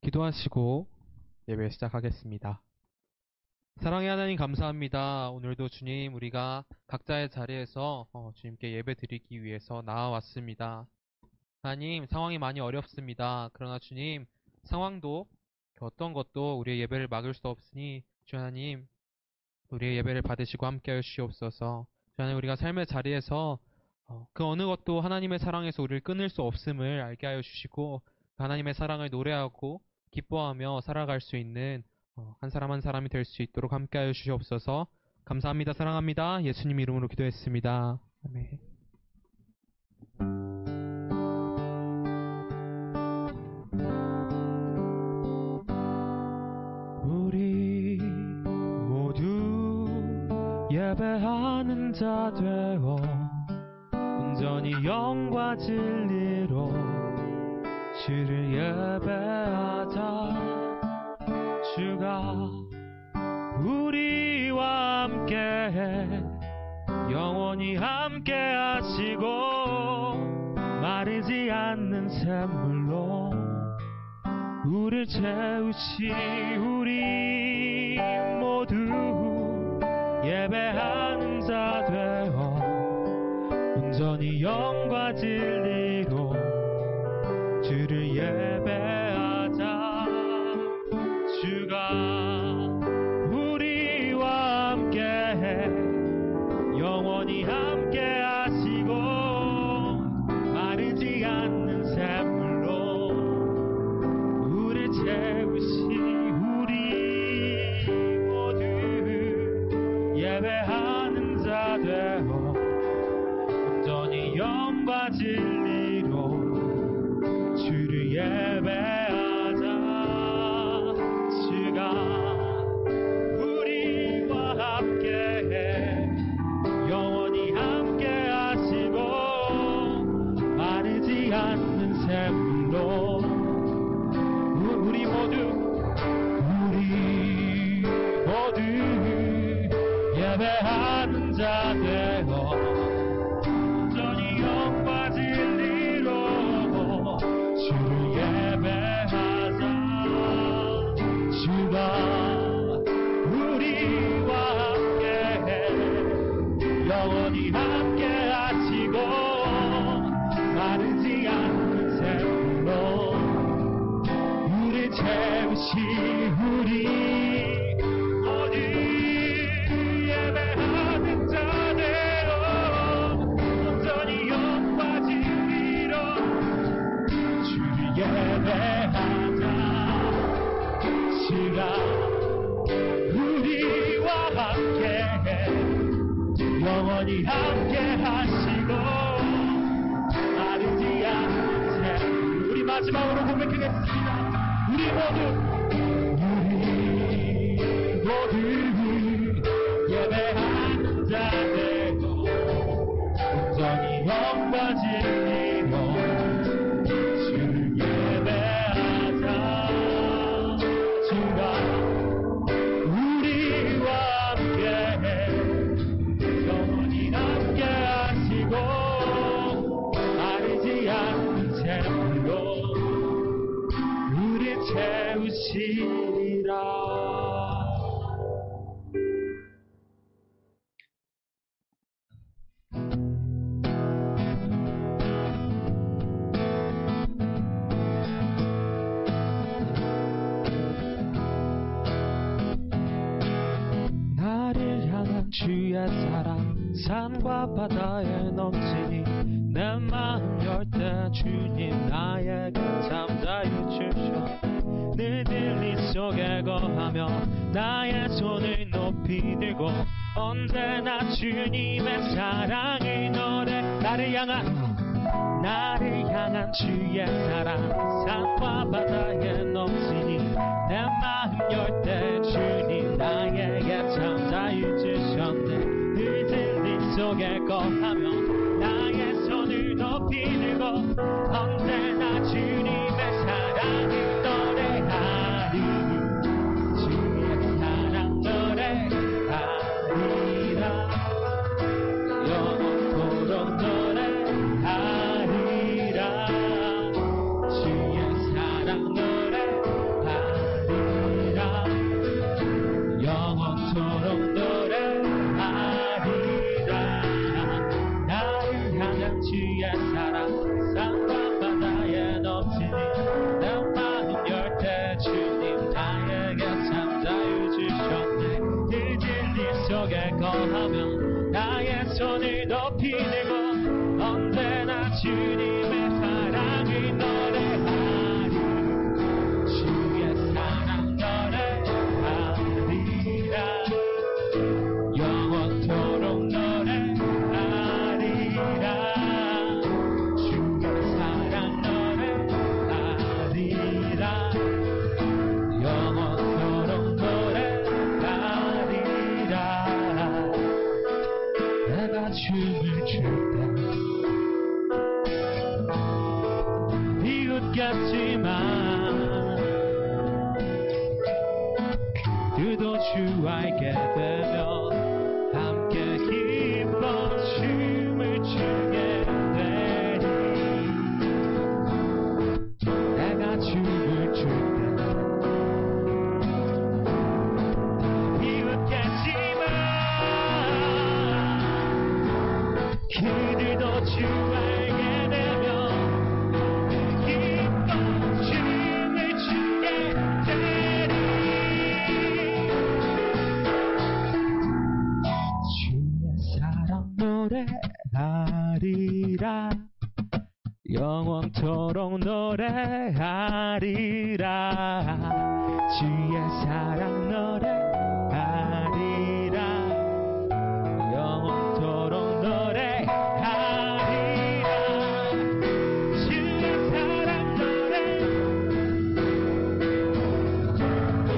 기도하시고 예배 시작하겠습니다. 사랑의 하나님 감사합니다. 오늘도 주님 우리가 각자의 자리에서 주님께 예배 드리기 위해서 나와왔습니다. 하나님 상황이 많이 어렵습니다. 그러나 주님 상황도 어떤 것도 우리의 예배를 막을 수 없으니 주 하나님 우리의 예배를 받으시고 함께하여 주시옵소서. 주 하나님 우리가 삶의 자리에서 그 어느 것도 하나님의 사랑에서 우리를 끊을 수 없음을 알게 하여 주시고 하나님의 사랑을 노래하고 기뻐하며 살아갈 수 있는 한 사람 한 사람이 될 수 있도록 함께하여 주시옵소서. 감사합니다. 사랑합니다. 예수님 이름으로 기도했습니다. 아멘. 우리 모두 예배하는 자 되어 온전히 영과 진리로 주를 예배하자. 주가 우리와 함께해 영원히 함께하시고 마르지 않는 샘물로 우리를 채우시. 우리 모두 예배하는 자 되어 온전히 영과 진리로 주를 예배하자. 주가 우리와 함께해 영원히 함께하시고 마르지 않는 샘물로 우리를 채우시. 우리 모두 예배하는 자 되어 온전히 영과 진리로 주를 예배하자. 주가 우리와 함께해 영원히 함께하시고 마르지 않는 샘물로 우리 모두 예배하는 자 되어 온전히 영과 진리로 주를 예배하자. 주가 우리와 함께해 영원히 함께하시고 마르지 않는 샘물로 우리 채우시. 우리 모두 예배하는 자 되어 온전히 영과 진리로 주를 예배하자. 주가 우리와 함께해 영원히 함께하시고 마르지 않는 샘. 우리 마지막으로 고백하겠습니다. 우리 모두 예배하는 자 되고 온전히 영과 진리로 주를 예배하자. 주가 우리와 함께해 영원히 함께하시고 마르지 않는 샘물로 우리 채우시리라. 나를 향한 주의 사랑 산과 바다에 넘치니 내 마음 열 때 주님 나에게 참 자유 주셔. 늘 진리 속에 거하며 나의 손을 높이 들고 언제나 주님의 사랑을 노래. 나를 향한 주의 사랑 산과 바다에 넘치니 내 마음 열 때 주님 나에게 참 자유 주셨네. 늘 진리 속에 거하며 나의 손을 높이 들고 언제나 주님의 사랑을 노래하리. 주의 사랑 노래하리라. 영원토록 노래하리라. 주의 사랑 노래 속에 거하며 나의 손을 높이 들고 언제나 주님의 사랑을 노래하리. 주의 사랑 노래하리라. 영원토록 노래하리라. 주의 사랑 노래하리라. 영원토록 노래하리라. 내가 춤을 출 때 이웃 같지만 그도 주 알게 되면 함께 기뻐 춤을 추게 되리. 내가 춤을 출 때 이웃 같지만 그들도 주 알게 되면 기뻐 춤을 추게 되리. 주의 사랑 노래하리라. 영원토록 노래하리라. 주의 사랑 노래하리라. 영원토록 노래하리라. 주의 사랑 노래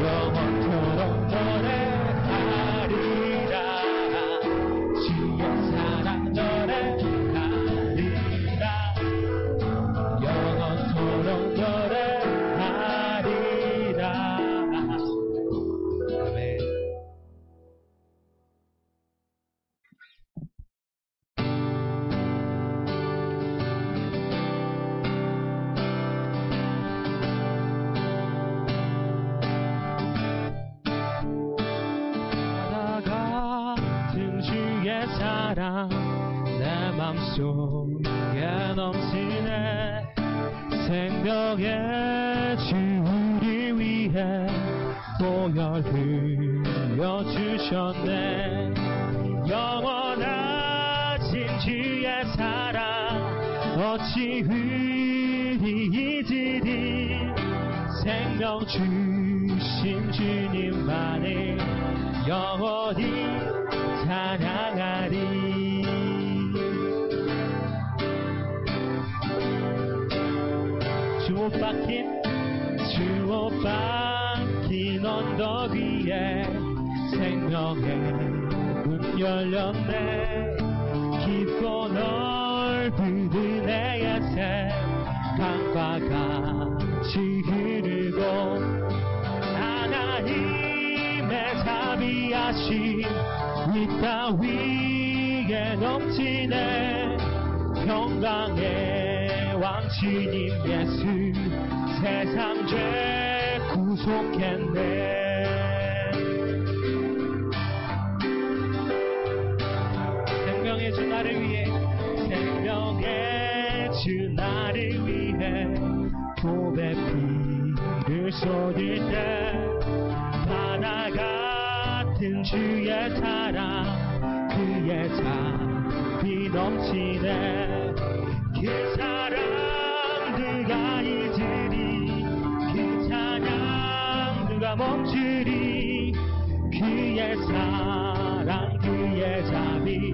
영원토록 노래하리라. 주의 사랑 노래하리라. 영원토록 노래하리라. 아멘. 바다 같은 주의 사랑 내 맘속에 넘치네. 생명의 주 우리 위해 보혈 흘려주셨네. 영원하신 주의 사랑 어찌 흐리지리. 생명 주신 주님만을 영원히 찬양하리. 주옷 박힌 언덕 위에 생명의 문 열렸네. 깊고 넓은 은혜의 샘 강과 같이 흐르고 하나님의 자비하심 이 땅 위에 넘치네. 평강의 왕 주님 예수 세상 죄 구속했네. 생명의 주 나를 위해 생명의 주 나를 위해 보배 피를 쏟을 때 바다 같은 주의 사랑 그의 자비 넘치네. 그 사랑 누가 잊으리. 그 찬양 누가 멈추리. 그의 사랑 그의 자비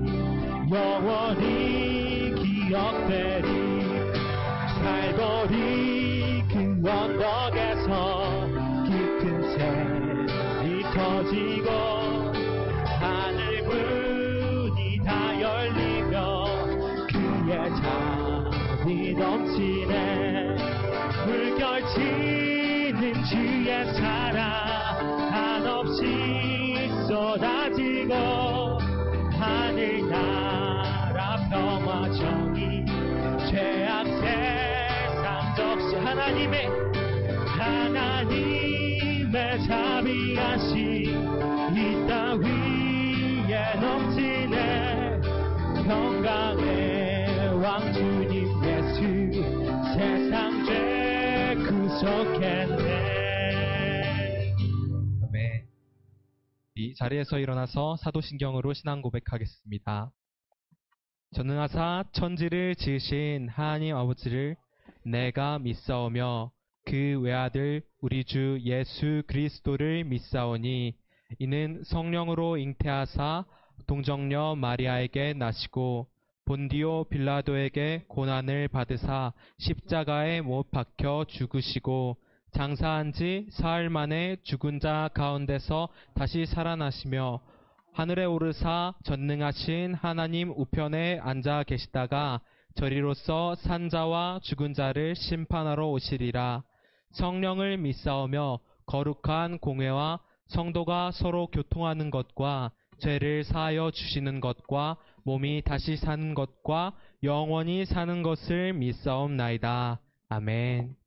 영원히 기억되리. 살벌이 그 언덕에서 깊은 샘이 터지고 하늘 문이 다 열리며 그의 자비 넘치네. 물결치는 주의 사랑 한없이 쏟아지고 하늘나라 평화 정의 죄악 세상 적시 하나님의 자비하심 이 땅 위에 넘치네. 평강의 왕 주님 예수 세상 죄 구속했네. 아멘. 이 우리 자리에서 일어나서 사도신경으로 신앙 고백하겠습니다. 전능하사 천지를 지으신 하나님 아버지를 내가 믿사오며 그 외아들 우리 주 예수 그리스도를 믿사오니 이는 성령으로 잉태하사 동정녀 마리아에게 나시고 본디오 빌라도에게 고난을 받으사 십자가에 못 박혀 죽으시고 장사한 지 사흘 만에 죽은 자 가운데서 다시 살아나시며 하늘에 오르사 전능하신 하나님 우편에 앉아 계시다가 저리로서 산 자와 죽은 자를 심판하러 오시리라. 성령을 믿사오며 거룩한 공회와 성도가 서로 교통하는 것과 죄를 사하여 주시는 것과 몸이 다시 사는 것과 영원히 사는 것을 믿사옵나이다. 아멘.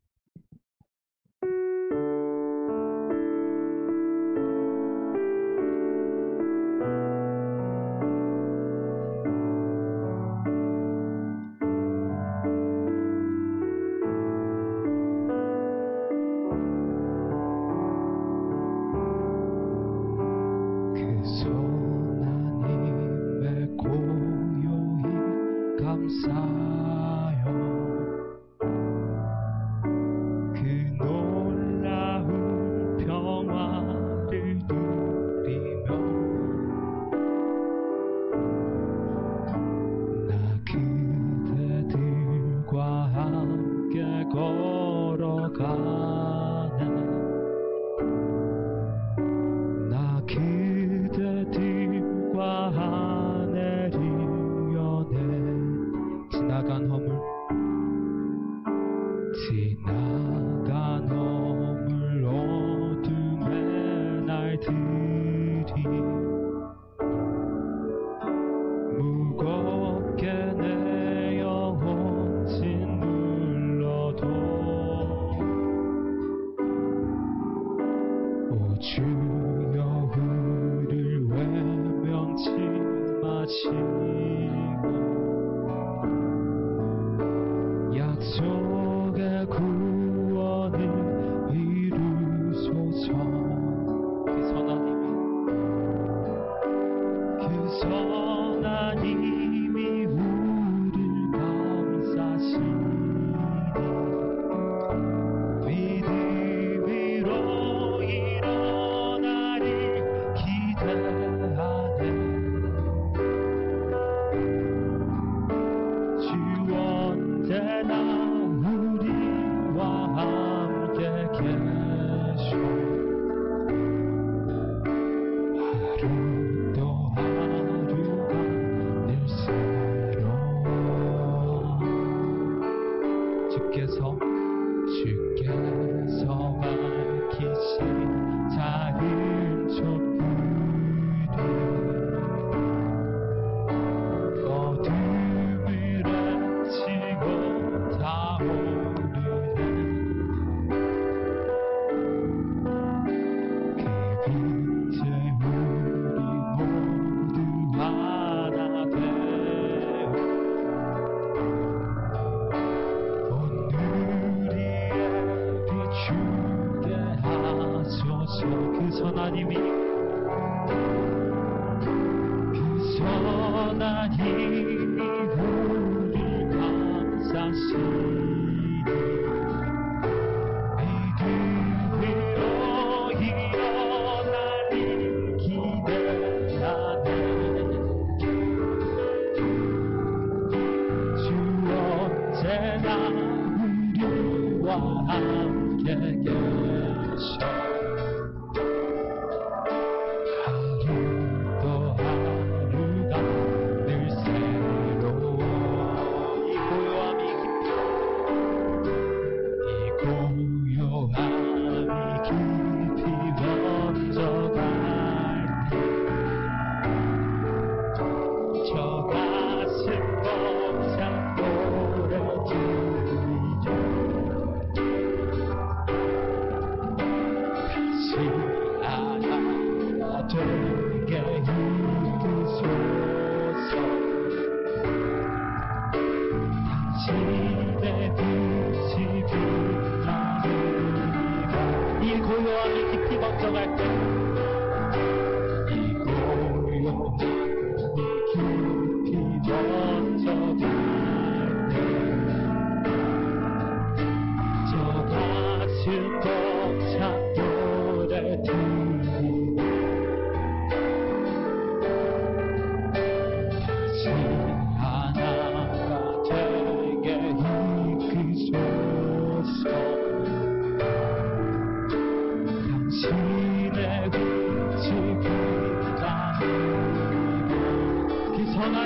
이 고요함이 깊이 번져갈 때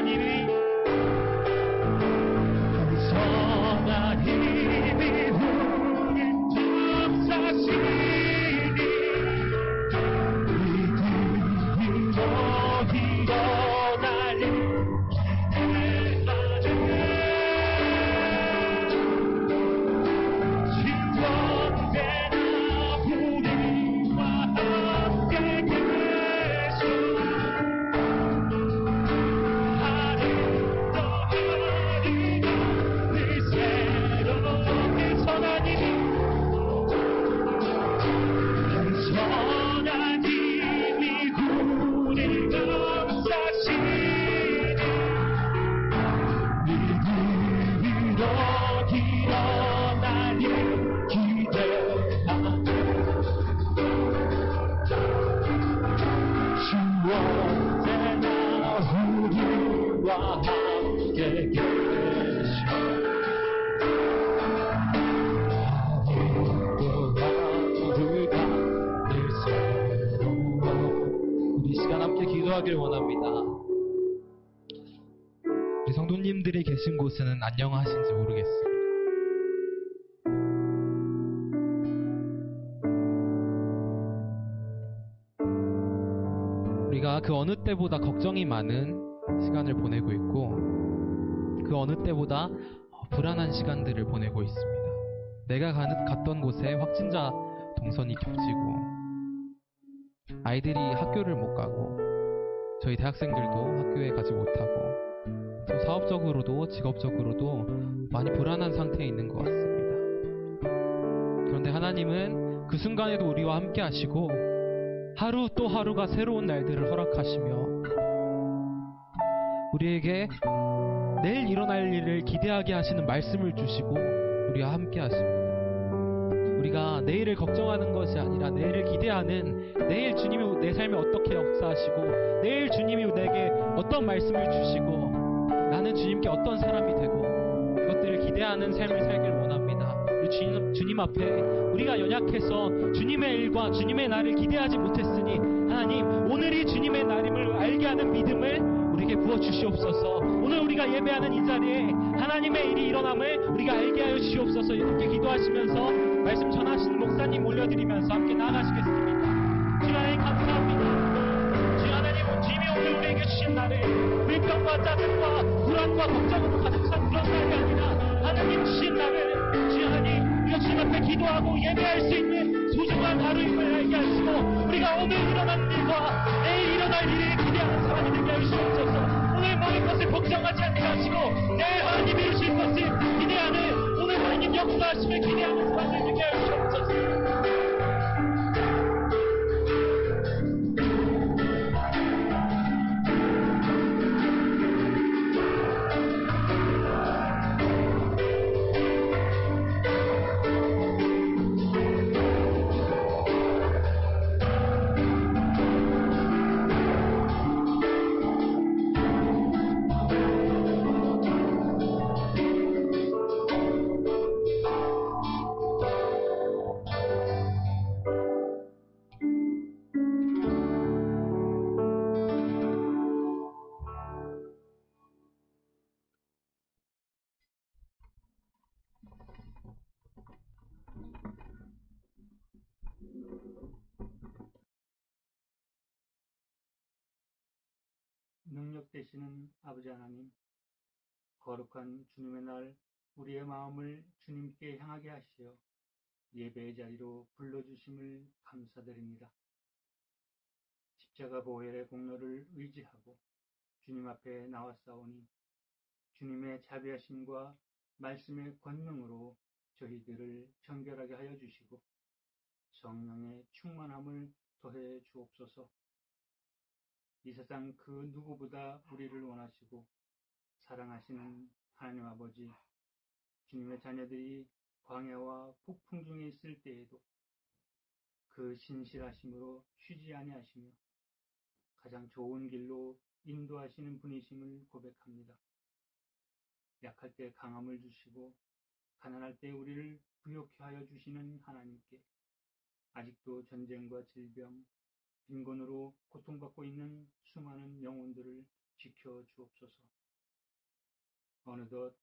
하나님이 선한 힘이 우리 역사시니 우리 시간 함께 기도하길 원합니다. 우리 성도님들이 계신 곳에는 안녕하신지 모르겠습니다. 우리가 그 어느 때보다 걱정이 많은 시간을 보내고 있고 그 어느 때보다 불안한 시간들을 보내고 있습니다. 내가 갔던 곳에 확진자 동선이 겹치고 아이들이 학교를 못 가고 저희 대학생들도 학교에 가지 못하고 또 사업적으로도 직업적으로도 많이 불안한 상태에 있는 것 같습니다. 그런데 하나님은 그 순간에도 우리와 함께 하시고 하루 또 하루가 새로운 날들을 허락하시며 우리에게 내일 일어날 일을 기대하게 하시는 말씀을 주시고 우리와 함께 하십니다. 우리가 내일을 걱정하는 것이 아니라 내일을 기대하는, 내일 주님이 내 삶에 어떻게 역사하시고 내일 주님이 내게 어떤 말씀을 주시고 나는 주님께 어떤 사람이 되고 그것들을 기대하는 삶을 살길 원합니다. 우리 주님 앞에 우리가 연약해서 주님의 일과 주님의 날을 기대하지 못했으니 하나님 오늘이 주님의 날임을 알게 하는 믿음을 우리에게 부어주시옵소서. 오늘 우리가 예배하는 이 자리에 하나님의 일이 일어남을 우리가 알게 하여 주시옵소서. 함께 기도하시면서 말씀 전하시는 목사님 올려드리면서 함께 나아가시겠습니다. 주 하나님 감사합니다. 주 하나님 주님이 오늘 우리에게 주신 날에 불평과 짜증과 불안과 걱정으로 가득 찬 그런 날이 아니라 하나님 주신 날을 주 하나님 우리가 주님 앞에 기도하고 예배할 수 있는 소중한 하루임을 알게 하시고 우리가 오늘 일어난 일과 내일 일어날 일을 기대하는 사람이 되게 하시옵소서. 오늘 모든 것을 걱정하지 않게 하시고 내일 하나님이 이루실 것을 기대하는 오늘 하나님 역사하심을 기대하는 사람을 되게 하시옵소서. 능력 되시는 아버지 하나님, 거룩한 주님의 날 우리의 마음을 주님께 향하게 하시어 예배의 자리로 불러주심을 감사드립니다. 십자가 보혈의 공로를 의지하고 주님 앞에 나왔사오니 주님의 자비하심과 말씀의 권능으로 저희들을 정결하게 하여 주시고 성령의 충만함을 더해 주옵소서. 이 세상 그 누구보다 우리를 원하시고 사랑하시는 하나님 아버지, 주님의 자녀들이 광야와 폭풍 중에 있을 때에도 그 신실하심으로 쉬지 아니하시며 가장 좋은 길로 인도하시는 분이심을 고백합니다. 약할 때 강함을 주시고 가난할 때 우리를 부욕해 하여 주시는 하나님께 아직도 전쟁과 질병, 빈곤으로 고통받고 있는 수많은 영혼들을 지켜 주옵소서. 어느덧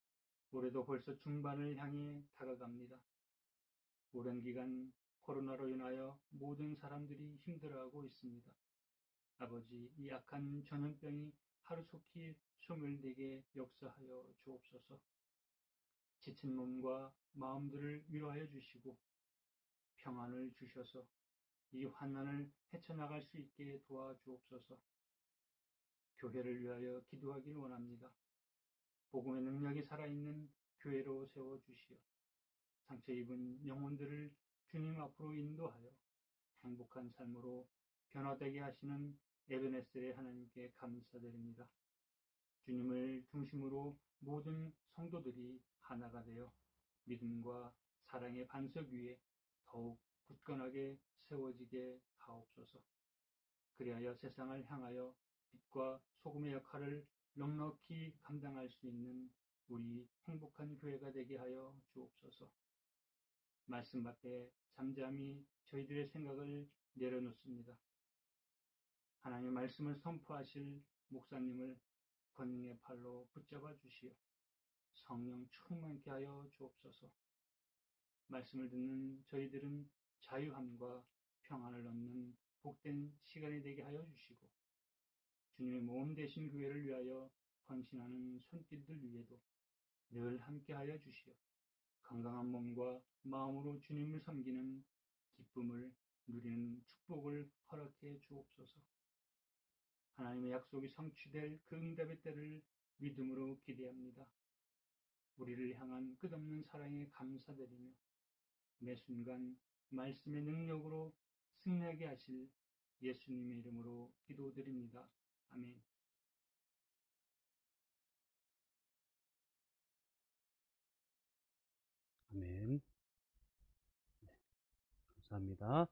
올해도 벌써 중반을 향해 다가갑니다. 오랜 기간 코로나로 인하여 모든 사람들이 힘들어하고 있습니다. 아버지, 이 악한 전염병이 하루속히 소멸되게 역사하여 주옵소서. 지친 몸과 마음들을 위로하여 주시고 평안을 주셔서 이 환난을 헤쳐나갈 수 있게 도와주옵소서. 교회를 위하여 기도하길 원합니다. 복음의 능력이 살아있는 교회로 세워주시어 상처 입은 영혼들을 주님 앞으로 인도하여 행복한 삶으로 변화되게 하시는 에베네셀의 하나님께 감사드립니다. 주님을 중심으로 모든 성도들이 하나가 되어 믿음과 사랑의 반석 위에 더욱 굳건하게 세워지게 하옵소서. 그리하여 세상을 향하여 빛과 소금의 역할을 넉넉히 감당할 수 있는 우리 행복한 교회가 되게 하여 주옵소서. 말씀 앞에 잠잠히 저희들의 생각을 내려놓습니다. 하나님의 말씀을 선포하실 목사님을 권능의 팔로 붙잡아 주시어 성령 충만케 하여 주옵소서. 말씀을 듣는 저희들은 자유함과 평안을 얻는 복된 시간이 되게 하여 주시고 주님의 몸 되신 교회를 위하여 헌신하는 손길들 위에도 늘 함께 하여 주시어 건강한 몸과 마음으로 주님을 섬기는 기쁨을 누리는 축복을 허락해 주옵소서. 하나님의 약속이 성취될 그 응답의 때를 믿음으로 기대합니다. 우리를 향한 끝없는 사랑에 감사드리며 매 순간 말씀의 능력으로 승리하게 하실 예수님의 이름으로 기도드립니다. 아멘. 아멘. 감사합니다.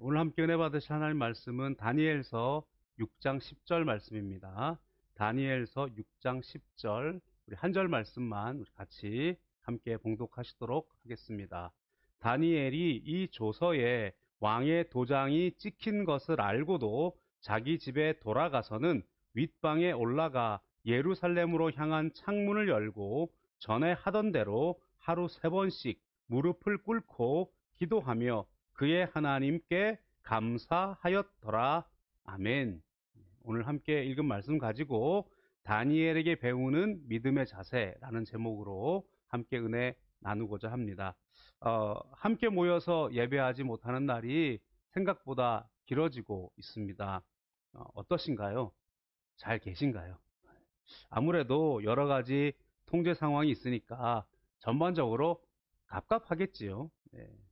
오늘 함께 은혜 받으실 하나님 말씀은 다니엘서 6장 10절 말씀입니다. 다니엘서 6장 10절 우리 한 절 말씀만 우리 같이 함께 봉독하시도록 하겠습니다. 다니엘이 이 조서에 왕의 도장이 찍힌 것을 알고도 자기 집에 돌아가서는 윗방에 올라가 예루살렘으로 향한 창문을 열고 전에 하던 대로 하루 3번씩 무릎을 꿇고 기도하며 그의 하나님께 감사하였더라. 아멘. 오늘 함께 읽은 말씀 가지고 다니엘에게 배우는 믿음의 자세라는 제목으로 함께 은혜 나누고자 합니다. 함께 모여서 예배하지 못하는 날이 생각보다 길어지고 있습니다. 어떠신가요? 잘 계신가요? 아무래도 여러 가지 통제 상황이 있으니까 전반적으로 갑갑하겠지요.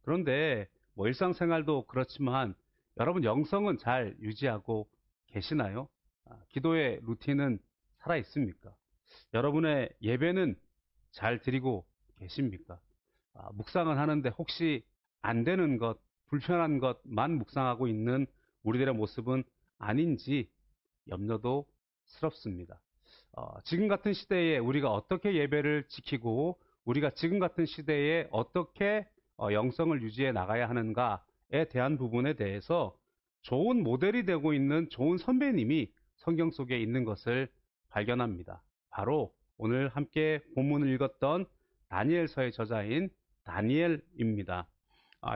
그런데 일상생활도 그렇지만 여러분 영성은 잘 유지하고 계시나요? 기도의 루틴은 살아 있습니까? 여러분의 예배는 잘 드리고 계십니까? 묵상은 하는데 혹시 안 되는 것, 불편한 것만 묵상하고 있는 우리들의 모습은 아닌지 염려도 스럽습니다. 지금 같은 시대에 우리가 어떻게 예배를 지키고 우리가 지금 같은 시대에 어떻게 영성을 유지해 나가야 하는가에 대한 부분에 대해서 좋은 모델이 되고 있는 좋은 선배님이 성경 속에 있는 것을 발견합니다. 바로 오늘 함께 본문을 읽었던 다니엘서의 저자인 다니엘입니다.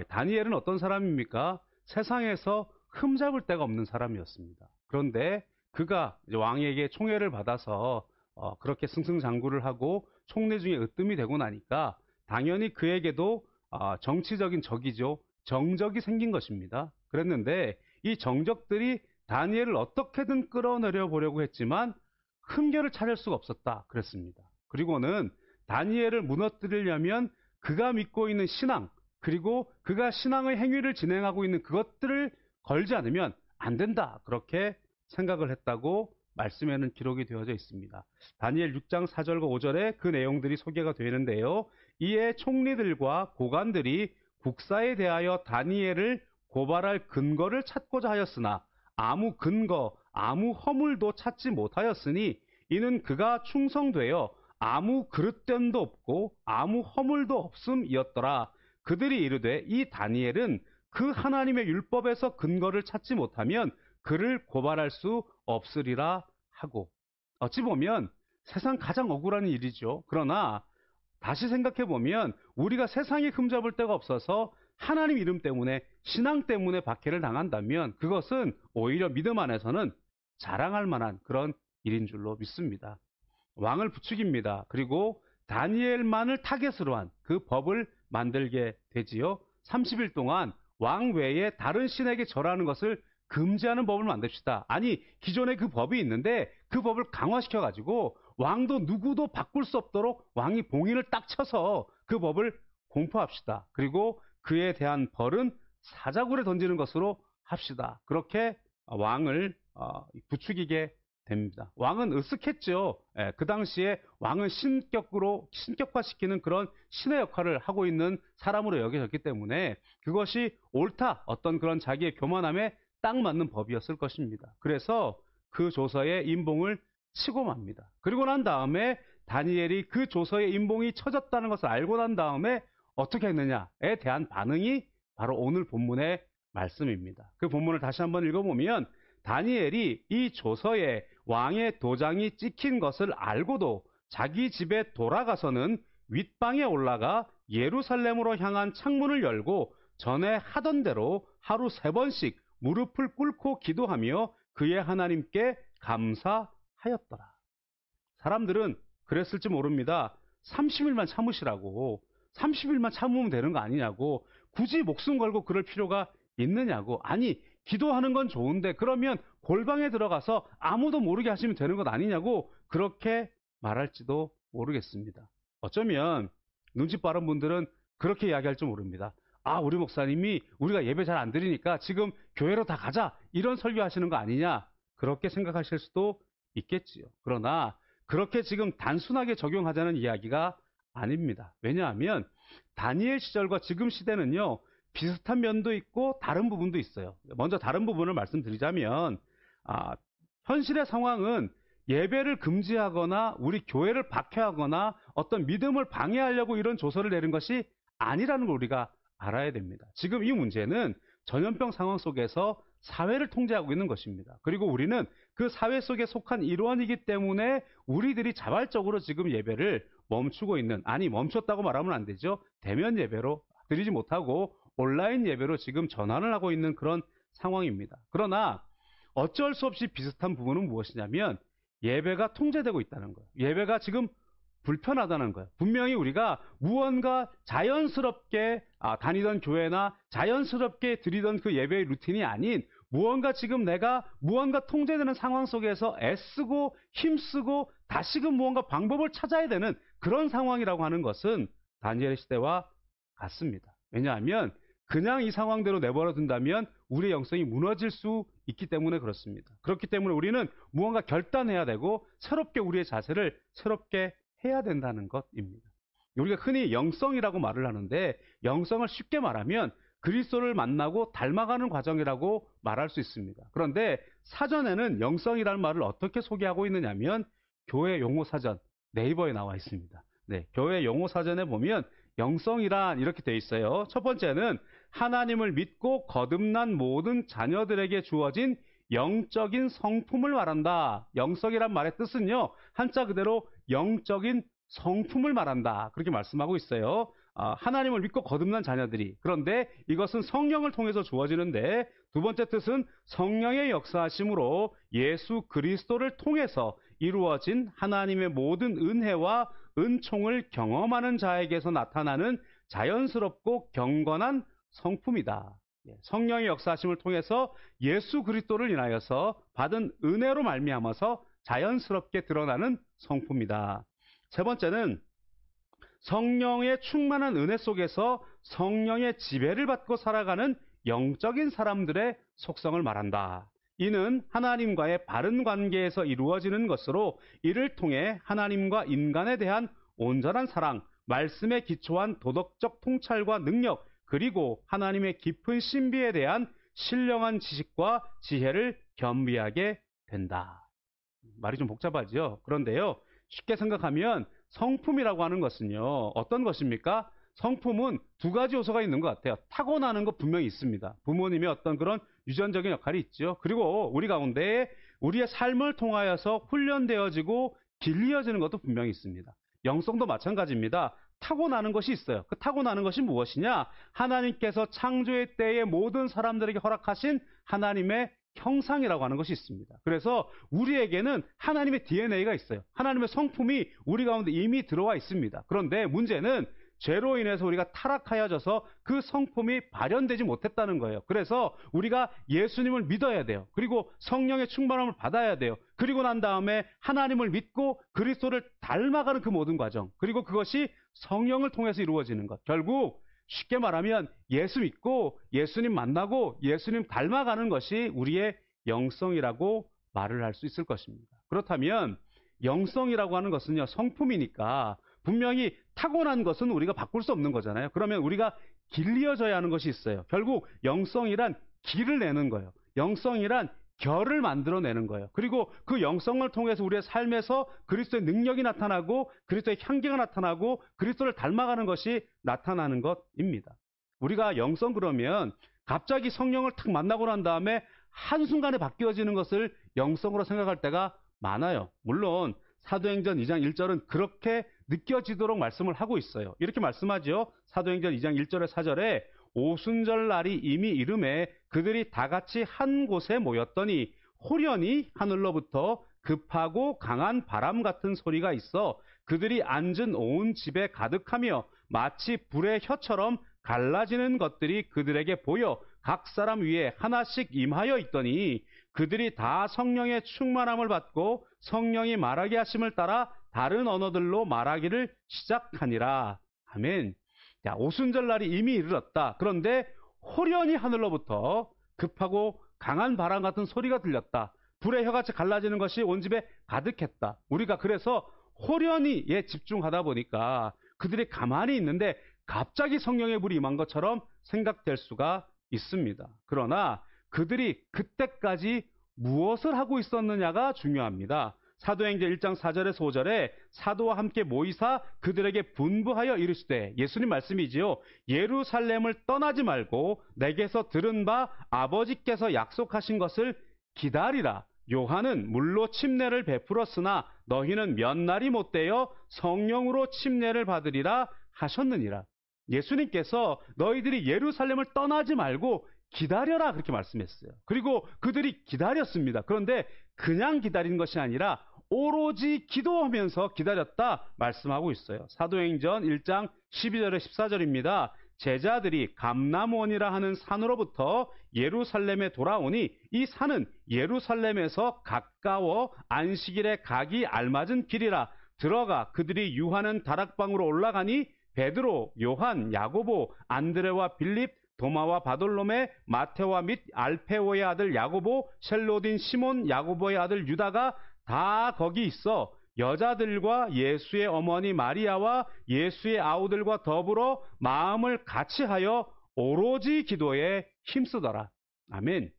다니엘은 어떤 사람입니까? 세상에서 흠잡을 데가 없는 사람이었습니다. 그런데 그가 왕에게 총애를 받아서 그렇게 승승장구를 하고 총리 중에 으뜸이 되고 나니까 당연히 그에게도 정치적인 적이죠. 정적이 생긴 것입니다. 그랬는데 이 정적들이 다니엘을 어떻게든 끌어내려 보려고 했지만 흠결을 찾을 수가 없었다 그랬습니다. 그리고는 다니엘을 무너뜨리려면 그가 믿고 있는 신앙 그리고 그가 신앙의 행위를 진행하고 있는 그것들을 걸지 않으면 안 된다 그렇게 생각을 했다고 말씀에는 기록이 되어져 있습니다. 다니엘 6장 4절과 5절에 그 내용들이 소개가 되는데요. 이에 총리들과 고관들이 국사에 대하여 다니엘을 고발할 근거를 찾고자 하였으나 아무 근거, 아무 허물도 찾지 못하였으니 이는 그가 충성되어 아무 그릇됨도 없고 아무 허물도 없음이었더라. 그들이 이르되 이 다니엘은 그 하나님의 율법에서 근거를 찾지 못하면 그를 고발할 수 없으리라 하고 어찌 보면 세상 가장 억울한 일이죠. 그러나 다시 생각해 보면 우리가 세상에 흠잡을 데가 없어서 하나님 이름 때문에, 신앙 때문에 박해를 당한다면 그것은 오히려 믿음 안에서는 자랑할 만한 그런 일인 줄로 믿습니다. 왕을 부추깁니다. 그리고 다니엘만을 타겟으로 한 그 법을 만들게 되지요. 30일 동안 왕 외에 다른 신에게 절하는 것을 금지하는 법을 만듭시다. 아니, 기존에 그 법이 있는데 그 법을 강화시켜가지고 왕도 누구도 바꿀 수 없도록 왕이 봉인을 딱 쳐서 그 법을 공포합시다. 그리고 그에 대한 벌은 사자굴에 던지는 것으로 합시다. 그렇게 왕을 부추기게 됩니다. 왕은 으쓱했죠. 그 당시에 왕은 신격화시키는 그런 신의 역할을 하고 있는 사람으로 여겨졌기 때문에 그것이 옳다, 어떤 그런 자기의 교만함에 딱 맞는 법이었을 것입니다. 그래서 그 조서에 인봉을 치고 맙니다. 그리고 난 다음에 다니엘이 그 조서에 인봉이 쳐졌다는 것을 알고 난 다음에 어떻게 했느냐에 대한 반응이 바로 오늘 본문의 말씀입니다. 그 본문을 다시 한번 읽어보면 다니엘이 이 조서에 왕의 도장이 찍힌 것을 알고도 자기 집에 돌아가서는 윗방에 올라가 예루살렘으로 향한 창문을 열고 전에 하던 대로 하루 3번씩 무릎을 꿇고 기도하며 그의 하나님께 감사하였더라. 사람들은 그랬을지 모릅니다. 30일만 참으시라고, 30일만 참으면 되는 거 아니냐고, 굳이 목숨 걸고 그럴 필요가 있느냐고. 아니, 기도하는 건 좋은데 그러면 골방에 들어가서 아무도 모르게 하시면 되는 것 아니냐고 그렇게 말할지도 모르겠습니다. 어쩌면 눈치 빠른 분들은 그렇게 이야기할지 모릅니다. 아, 우리 목사님이 우리가 예배 잘 안 드리니까 지금 교회로 다 가자, 이런 설교하시는 거 아니냐, 그렇게 생각하실 수도 있겠지요. 그러나 그렇게 지금 단순하게 적용하자는 이야기가 아닙니다. 왜냐하면 다니엘 시절과 지금 시대는요, 비슷한 면도 있고 다른 부분도 있어요. 먼저 다른 부분을 말씀드리자면 현실의 상황은 예배를 금지하거나 우리 교회를 박해하거나 어떤 믿음을 방해하려고 이런 조서를 내린 것이 아니라는 걸 우리가 알아야 됩니다. 지금 이 문제는 전염병 상황 속에서 사회를 통제하고 있는 것입니다. 그리고 우리는 그 사회 속에 속한 일원이기 때문에 우리들이 자발적으로 지금 예배를 멈추고 있는, 아니 멈췄다고 말하면 안 되죠. 대면 예배로 드리지 못하고 온라인 예배로 지금 전환을 하고 있는 그런 상황입니다. 그러나 어쩔 수 없이 비슷한 부분은 무엇이냐면 예배가 통제되고 있다는 거예요. 예배가 지금 불편하다는 거예요. 분명히 우리가 무언가 자연스럽게 다니던 교회나 자연스럽게 드리던 그 예배의 루틴이 아닌 무언가 지금 내가 무언가 통제되는 상황 속에서 애쓰고 힘쓰고 다시금 무언가 방법을 찾아야 되는 그런 상황이라고 하는 것은 다니엘의 시대와 같습니다. 왜냐하면 그냥 이 상황대로 내버려 둔다면 우리의 영성이 무너질 수 있기 때문에 그렇습니다. 그렇기 때문에 우리는 무언가 결단해야 되고 새롭게 우리의 자세를 새롭게 해야 된다는 것입니다. 우리가 흔히 영성이라고 말을 하는데 영성을 쉽게 말하면 그리스도를 만나고 닮아가는 과정이라고 말할 수 있습니다. 그런데 사전에는 영성이라는 말을 어떻게 소개하고 있느냐면 교회 용어 사전 네이버에 나와 있습니다. 네, 교회 용어 사전에 보면 영성이란 이렇게 돼 있어요. 첫 번째는 하나님을 믿고 거듭난 모든 자녀들에게 주어진 영적인 성품을 말한다. 영성이란 말의 뜻은요, 한자 그대로 영적인 성품을 말한다. 그렇게 말씀하고 있어요. 하나님을 믿고 거듭난 자녀들이. 그런데 이것은 성령을 통해서 주어지는데 두 번째 뜻은 성령의 역사하심으로 예수 그리스도를 통해서 이루어진 하나님의 모든 은혜와 은총을 경험하는 자에게서 나타나는 자연스럽고 경건한 성품이다. 성령의 역사하심을 통해서 예수 그리스도를 인하여서 받은 은혜로 말미암아서 자연스럽게 드러나는 성품이다. 세 번째는 성령의 충만한 은혜 속에서 성령의 지배를 받고 살아가는 영적인 사람들의 속성을 말한다. 이는 하나님과의 바른 관계에서 이루어지는 것으로 이를 통해 하나님과 인간에 대한 온전한 사랑, 말씀에 기초한 도덕적 통찰과 능력, 그리고 하나님의 깊은 신비에 대한 신령한 지식과 지혜를 겸비하게 된다. 말이 좀 복잡하죠. 그런데요, 쉽게 생각하면 성품이라고 하는 것은요, 어떤 것입니까? 성품은 두 가지 요소가 있는 것 같아요. 타고나는 것 분명히 있습니다. 부모님의 어떤 그런 유전적인 역할이 있죠. 그리고 우리 가운데 우리의 삶을 통하여서 훈련되어지고 길리어지는 것도 분명히 있습니다. 영성도 마찬가지입니다. 타고나는 것이 있어요. 그 타고나는 것이 무엇이냐? 하나님께서 창조의 때에 모든 사람들에게 허락하신 하나님의 형상이라고 하는 것이 있습니다. 그래서 우리에게는 하나님의 DNA가 있어요. 하나님의 성품이 우리 가운데 이미 들어와 있습니다. 그런데 문제는 죄로 인해서 우리가 타락하여져서 그 성품이 발현되지 못했다는 거예요. 그래서 우리가 예수님을 믿어야 돼요. 그리고 성령의 충만함을 받아야 돼요. 그리고 난 다음에 하나님을 믿고 그리스도를 닮아가는 그 모든 과정, 그리고 그것이 성령을 통해서 이루어지는 것. 결국 쉽게 말하면 예수 믿고 예수님 만나고 예수님 닮아가는 것이 우리의 영성이라고 말을 할 수 있을 것입니다. 그렇다면 영성이라고 하는 것은요, 성품이니까 분명히 타고난 것은 우리가 바꿀 수 없는 거잖아요. 그러면 우리가 길리어져야 하는 것이 있어요. 결국 영성이란 길을 내는 거예요. 영성이란 결을 만들어내는 거예요. 그리고 그 영성을 통해서 우리의 삶에서 그리스도의 능력이 나타나고 그리스도의 향기가 나타나고 그리스도를 닮아가는 것이 나타나는 것입니다. 우리가 영성 그러면 갑자기 성령을 탁 만나고 난 다음에 한순간에 바뀌어지는 것을 영성으로 생각할 때가 많아요. 물론 사도행전 2장 1절은 그렇게 느껴지도록 말씀을 하고 있어요. 이렇게 말씀하죠. 사도행전 2장 1절에 4절에 오순절 날이 이미 이름에 그들이 다 같이 한 곳에 모였더니 호련히 하늘로부터 급하고 강한 바람 같은 소리가 있어 그들이 앉은 온 집에 가득하며 마치 불의 혀처럼 갈라지는 것들이 그들에게 보여 각 사람 위에 하나씩 임하여 있더니 그들이 다 성령의 충만함을 받고 성령이 말하게 하심을 따라 다른 언어들로 말하기를 시작하니라. 아멘. 자, 오순절 날이 이미 이르렀다. 그런데 호련히 하늘로부터 급하고 강한 바람 같은 소리가 들렸다. 불의 혀같이 갈라지는 것이 온 집에 가득했다. 우리가 그래서 호련히에 집중하다 보니까 그들이 가만히 있는데 갑자기 성령의 불이 임한 것처럼 생각될 수가 있습니다. 그러나 그들이 그때까지 무엇을 하고 있었느냐가 중요합니다. 사도행전 1장 4절에서 5절에 사도와 함께 모이사 그들에게 분부하여 이르시되, 예수님 말씀이지요. 예루살렘을 떠나지 말고 내게서 들은 바 아버지께서 약속하신 것을 기다리라. 요한은 물로 침례를 베풀었으나 너희는 몇 날이 못되어 성령으로 침례를 받으리라 하셨느니라. 예수님께서 너희들이 예루살렘을 떠나지 말고 기다려라 그렇게 말씀했어요. 그리고 그들이 기다렸습니다. 그런데 그냥 기다린 것이 아니라 오로지 기도하면서 기다렸다 말씀하고 있어요. 사도행전 1장 12절에 14절입니다. 제자들이 감람원이라 하는 산으로부터 예루살렘에 돌아오니 이 산은 예루살렘에서 가까워 안식일에 가기 알맞은 길이라 들어가 그들이 유하는 다락방으로 올라가니 베드로, 요한, 야고보, 안드레와 빌립, 도마와 바돌로메, 마테와 및 알페오의 아들 야고보, 셀로딘 시몬, 야고보의 아들 유다가 다 거기 있어 여자들과 예수의 어머니 마리아와 예수의 아우들과 더불어 마음을 같이하여 오로지 기도에 힘쓰더라. 아멘.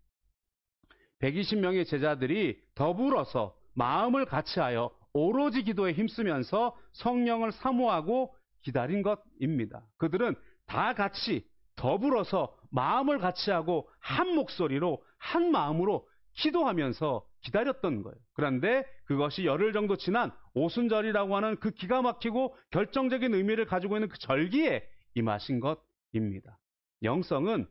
120명의 제자들이 더불어서 마음을 같이하여 오로지 기도에 힘쓰면서 성령을 사모하고 기다린 것입니다. 그들은 다 같이 더불어서 마음을 같이하고 한 목소리로 한 마음으로 기도하면서 기다렸던 거예요. 그런데 그것이 열흘 정도 지난 오순절이라고 하는 그 기가 막히고 결정적인 의미를 가지고 있는 그 절기에 임하신 것입니다. 영성은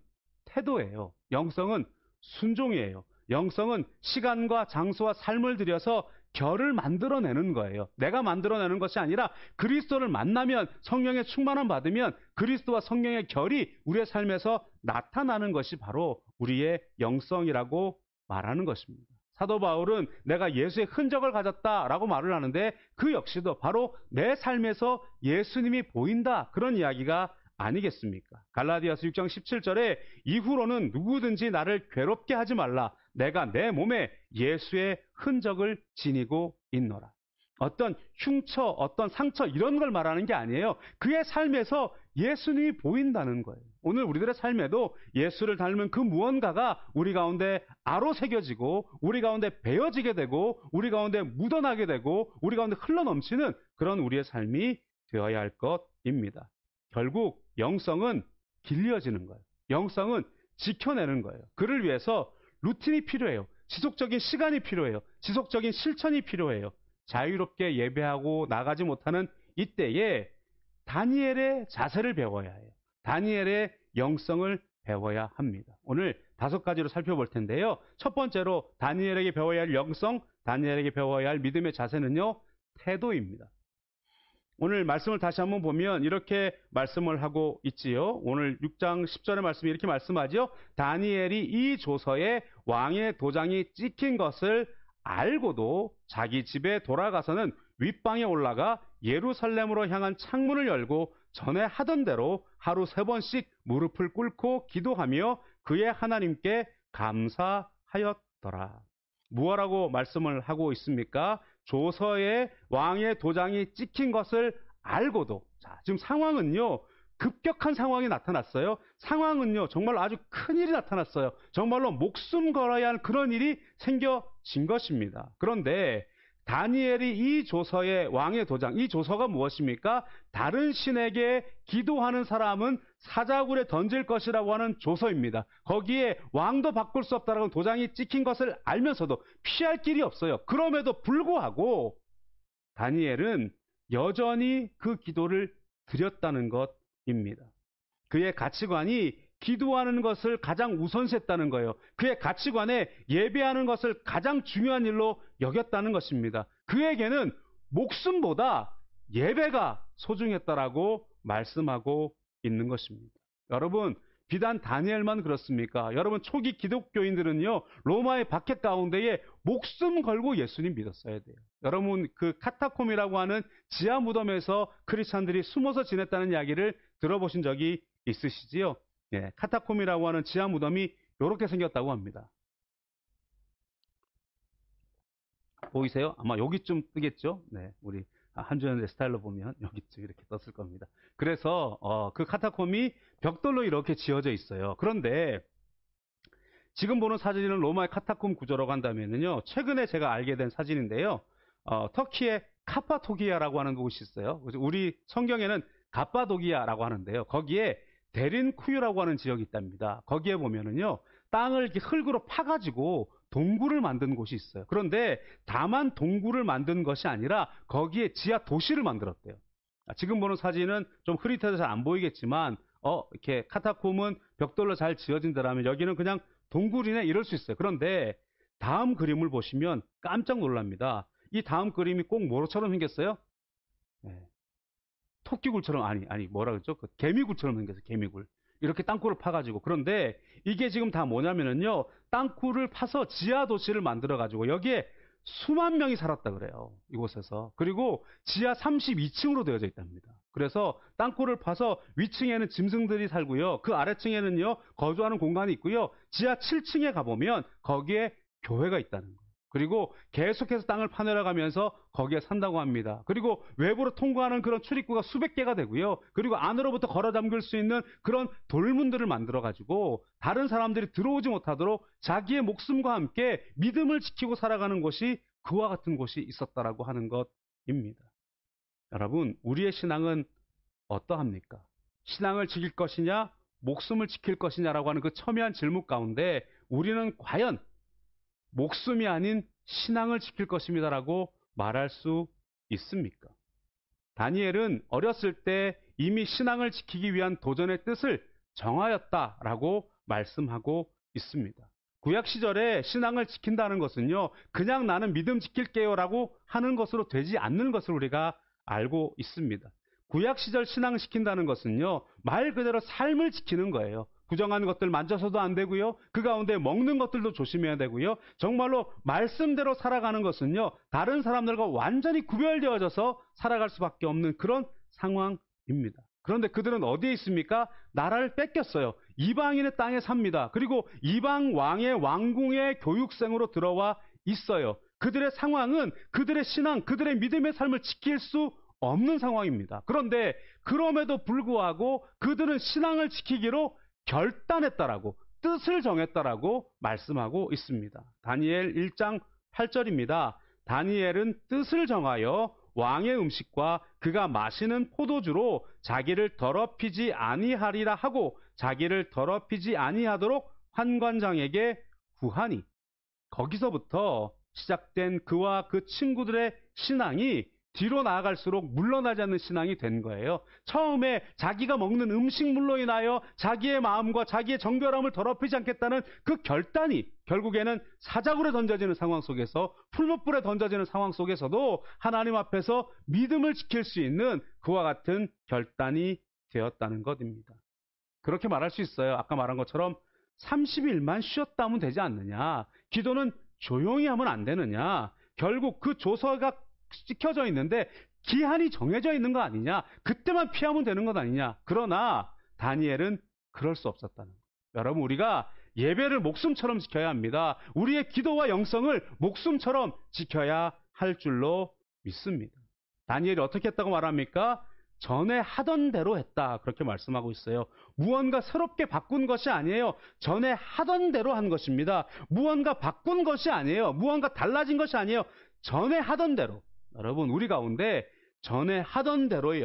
태도예요. 영성은 순종이에요. 영성은 시간과 장소와 삶을 들여서 결을 만들어내는 거예요. 내가 만들어내는 것이 아니라 그리스도를 만나면 성령의 충만함 받으면 그리스도와 성령의 결이 우리의 삶에서 나타나는 것이 바로 우리의 영성이라고 말하는 것입니다. 사도 바울은 내가 예수의 흔적을 가졌다라고 말을 하는데 그 역시도 바로 내 삶에서 예수님이 보인다 그런 이야기가 아니겠습니까? 갈라디아서 6장 17절에 이후로는 누구든지 나를 괴롭게 하지 말라. 내가 내 몸에 예수의 흔적을 지니고 있노라. 어떤 흉처, 어떤 상처 이런 걸 말하는 게 아니에요. 그의 삶에서 예수님이 보인다는 거예요. 오늘 우리들의 삶에도 예수를 닮은 그 무언가가 우리 가운데 아로새겨지고 우리 가운데 베어지게 되고 우리 가운데 묻어나게 되고 우리 가운데 흘러넘치는 그런 우리의 삶이 되어야 할 것입니다. 결국 영성은 길려지는 거예요. 영성은 지켜내는 거예요. 그를 위해서 루틴이 필요해요. 지속적인 시간이 필요해요. 지속적인 실천이 필요해요. 자유롭게 예배하고 나가지 못하는 이때에 다니엘의 자세를 배워야 해요. 다니엘의 영성을 배워야 합니다. 오늘 5가지로 살펴볼 텐데요. 첫 번째로 다니엘에게 배워야 할 영성, 다니엘에게 배워야 할 믿음의 자세는요, 태도입니다. 오늘 말씀을 다시 한번 보면 이렇게 말씀을 하고 있지요. 오늘 6장 10절의 말씀이 이렇게 말씀하죠. 다니엘이 이 조서에 왕의 도장이 찍힌 것을 알고도 자기 집에 돌아가서는 윗방에 올라가 예루살렘으로 향한 창문을 열고 전에 하던 대로 하루 3번씩 무릎을 꿇고 기도하며 그의 하나님께 감사하였더라. 무엇라고 말씀을 하고 있습니까? 조서에 왕의 도장이 찍힌 것을 알고도, 자, 지금 상황은요, 급격한 상황이 나타났어요. 상황은요, 정말 아주 큰 일이 나타났어요. 정말로 목숨 걸어야 할 그런 일이 생겨진 것입니다. 그런데 다니엘이 이 조서의 왕의 도장, 이 조서가 무엇입니까? 다른 신에게 기도하는 사람은 사자굴에 던질 것이라고 하는 조서입니다. 거기에 왕도 바꿀 수 없다라는 도장이 찍힌 것을 알면서도 피할 길이 없어요. 그럼에도 불구하고 다니엘은 여전히 그 기도를 드렸다는 것입니다. 그의 가치관이 기도하는 것을 가장 우선시했다는 거예요. 그의 가치관에 예배하는 것을 가장 중요한 일로 여겼다는 것입니다. 그에게는 목숨보다 예배가 소중했다라고 말씀하고 있는 것입니다. 여러분, 비단 다니엘만 그렇습니까? 여러분, 초기 기독교인들은요, 로마의 박해 가운데에 목숨 걸고 예수님 믿었어야 돼요. 여러분, 그 카타콤이라고 하는 지하 무덤에서 크리스찬들이 숨어서 지냈다는 이야기를 들어보신 적이 있으시지요? 예, 카타콤이라고 하는 지하 무덤이 이렇게 생겼다고 합니다. 보이세요? 아마 여기쯤 뜨겠죠? 네, 우리 한주연의 스타일로 보면 여기쯤 이렇게 떴을 겁니다. 그래서 그 카타콤이 벽돌로 이렇게 지어져 있어요. 그런데 지금 보는 사진은 로마의 카타콤 구조라고 한다면요, 최근에 제가 알게 된 사진인데요. 터키의 카파도기아라고 하는 곳이 있어요. 우리 성경에는 가빠도기아라고 하는데요. 거기에 데린쿠유라고 하는 지역이 있답니다. 거기에 보면은요, 땅을 이렇게 흙으로 파가지고 동굴을 만든 곳이 있어요. 그런데 다만 동굴을 만든 것이 아니라 거기에 지하 도시를 만들었대요. 지금 보는 사진은 좀 흐릿해서 잘 안 보이겠지만, 이렇게 카타콤은 벽돌로 잘 지어진 데라면 여기는 그냥 동굴이네 이럴 수 있어요. 그런데 다음 그림을 보시면 깜짝 놀랍니다. 이 다음 그림이 꼭 뭐처럼 생겼어요? 네. 토끼굴처럼, 뭐라 그랬죠? 그 개미굴처럼 생겼어요, 개미굴. 이렇게 땅굴을 파가지고. 그런데 이게 지금 다 뭐냐면은요, 땅굴을 파서 지하 도시를 만들어가지고 여기에 수만 명이 살았다 그래요, 이곳에서. 그리고 지하 32층으로 되어져 있답니다. 그래서 땅굴을 파서 위층에는 짐승들이 살고요, 그 아래층에는요, 거주하는 공간이 있고요, 지하 7층에 가보면 거기에 교회가 있다는 거예요. 그리고 계속해서 땅을 파내려가면서 거기에 산다고 합니다. 그리고 외부로 통과하는 그런 출입구가 수백 개가 되고요. 그리고 안으로부터 걸어 잠글 수 있는 그런 돌문들을 만들어가지고 다른 사람들이 들어오지 못하도록 자기의 목숨과 함께 믿음을 지키고 살아가는 곳이 그와 같은 곳이 있었다라고 하는 것입니다. 여러분, 우리의 신앙은 어떠합니까? 신앙을 지킬 것이냐, 목숨을 지킬 것이냐라고 하는 그 첨예한 질문 가운데 우리는 과연 목숨이 아닌 신앙을 지킬 것입니다라고 말할 수 있습니까? 다니엘은 어렸을 때 이미 신앙을 지키기 위한 도전의 뜻을 정하였다라고 말씀하고 있습니다. 구약 시절에 신앙을 지킨다는 것은요, 그냥 나는 믿음 지킬게요라고 하는 것으로 되지 않는 것을 우리가 알고 있습니다. 구약 시절 신앙을 지킨다는 것은요, 말 그대로 삶을 지키는 거예요. 부정한 것들 만져서도 안 되고요, 그 가운데 먹는 것들도 조심해야 되고요, 정말로 말씀대로 살아가는 것은요, 다른 사람들과 완전히 구별되어져서 살아갈 수밖에 없는 그런 상황입니다. 그런데 그들은 어디에 있습니까? 나라를 뺏겼어요. 이방인의 땅에 삽니다. 그리고 이방 왕의 왕궁의 교육생으로 들어와 있어요. 그들의 상황은 그들의 신앙, 그들의 믿음의 삶을 지킬 수 없는 상황입니다. 그런데 그럼에도 불구하고 그들은 신앙을 지키기로 결단했다라고, 뜻을 정했다라고 말씀하고 있습니다. 다니엘 1장 8절입니다. 다니엘은 뜻을 정하여 왕의 음식과 그가 마시는 포도주로 자기를 더럽히지 아니하리라 하고 자기를 더럽히지 아니하도록 환관장에게 구하니. 거기서부터 시작된 그와 그 친구들의 신앙이 뒤로 나아갈수록 물러나지 않는 신앙이 된 거예요. 처음에 자기가 먹는 음식물로 인하여 자기의 마음과 자기의 정결함을 더럽히지 않겠다는 그 결단이 결국에는 사자굴에 던져지는 상황 속에서, 풀무불에 던져지는 상황 속에서도 하나님 앞에서 믿음을 지킬 수 있는 그와 같은 결단이 되었다는 것입니다. 그렇게 말할 수 있어요. 아까 말한 것처럼 30일만 쉬었다 하면 되지 않느냐. 기도는 조용히 하면 안 되느냐. 결국 그 조서가 찍혀져 있는데 기한이 정해져 있는 거 아니냐. 그때만 피하면 되는 것 아니냐. 그러나 다니엘은 그럴 수 없었다는 거예요. 여러분, 우리가 예배를 목숨처럼 지켜야 합니다. 우리의 기도와 영성을 목숨처럼 지켜야 할 줄로 믿습니다. 다니엘이 어떻게 했다고 말합니까? 전에 하던 대로 했다. 그렇게 말씀하고 있어요. 무언가 새롭게 바꾼 것이 아니에요. 전에 하던 대로 한 것입니다. 무언가 바꾼 것이 아니에요. 무언가 달라진 것이 아니에요. 전에 하던 대로. 여러분, 우리 가운데 전에 하던 대로의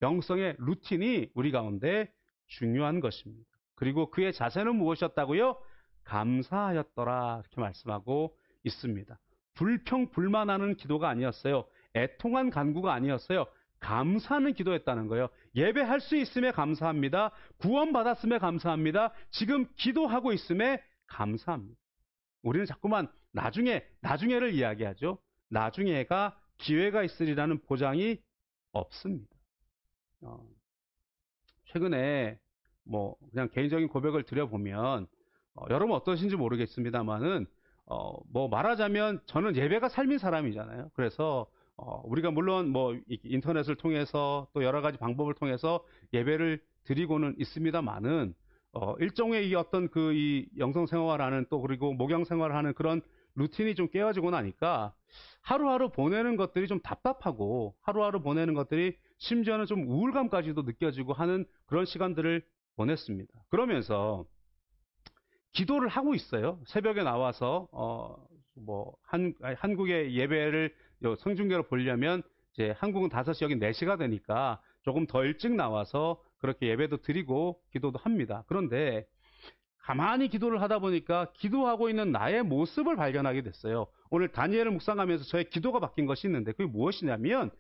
영성의 루틴이 우리 가운데 중요한 것입니다. 그리고 그의 자세는 무엇이었다고요? 감사하였더라. 이렇게 말씀하고 있습니다. 불평불만하는 기도가 아니었어요. 애통한 간구가 아니었어요. 감사하는 기도했다는 거예요. 예배할 수 있음에 감사합니다. 구원받았음에 감사합니다. 지금 기도하고 있음에 감사합니다. 우리는 자꾸만 나중에를 이야기하죠. 나중에가 기회가 있으리라는 보장이 없습니다. 최근에 그냥 개인적인 고백을 드려보면 여러분 어떠신지 모르겠습니다만은 말하자면 저는 예배가 삶인 사람이잖아요. 그래서 우리가 물론 인터넷을 통해서 또 여러 가지 방법을 통해서 예배를 드리고는 있습니다만은 일종의 이 어떤 이 영성 생활하는 또 그리고 목양 생활하는 그런 루틴이 좀 깨어지고 나니까 하루하루 보내는 것들이 좀 답답하고 하루하루 보내는 것들이 심지어는 좀 우울감까지도 느껴지고 하는 그런 시간들을 보냈습니다. 그러면서 기도를 하고 있어요. 새벽에 나와서 한국의 예배를 성중계로 보려면 이제 한국은 5시, 여기 4시가 되니까 조금 더 일찍 나와서 그렇게 예배도 드리고 기도도 합니다. 그런데 가만히 기도를 하다 보니까 기도하고 있는 나의 모습을 발견하게 됐어요. 오늘 다니엘을 묵상하면서 저의 기도가 바뀐 것이 있는데 그게 무엇이냐면,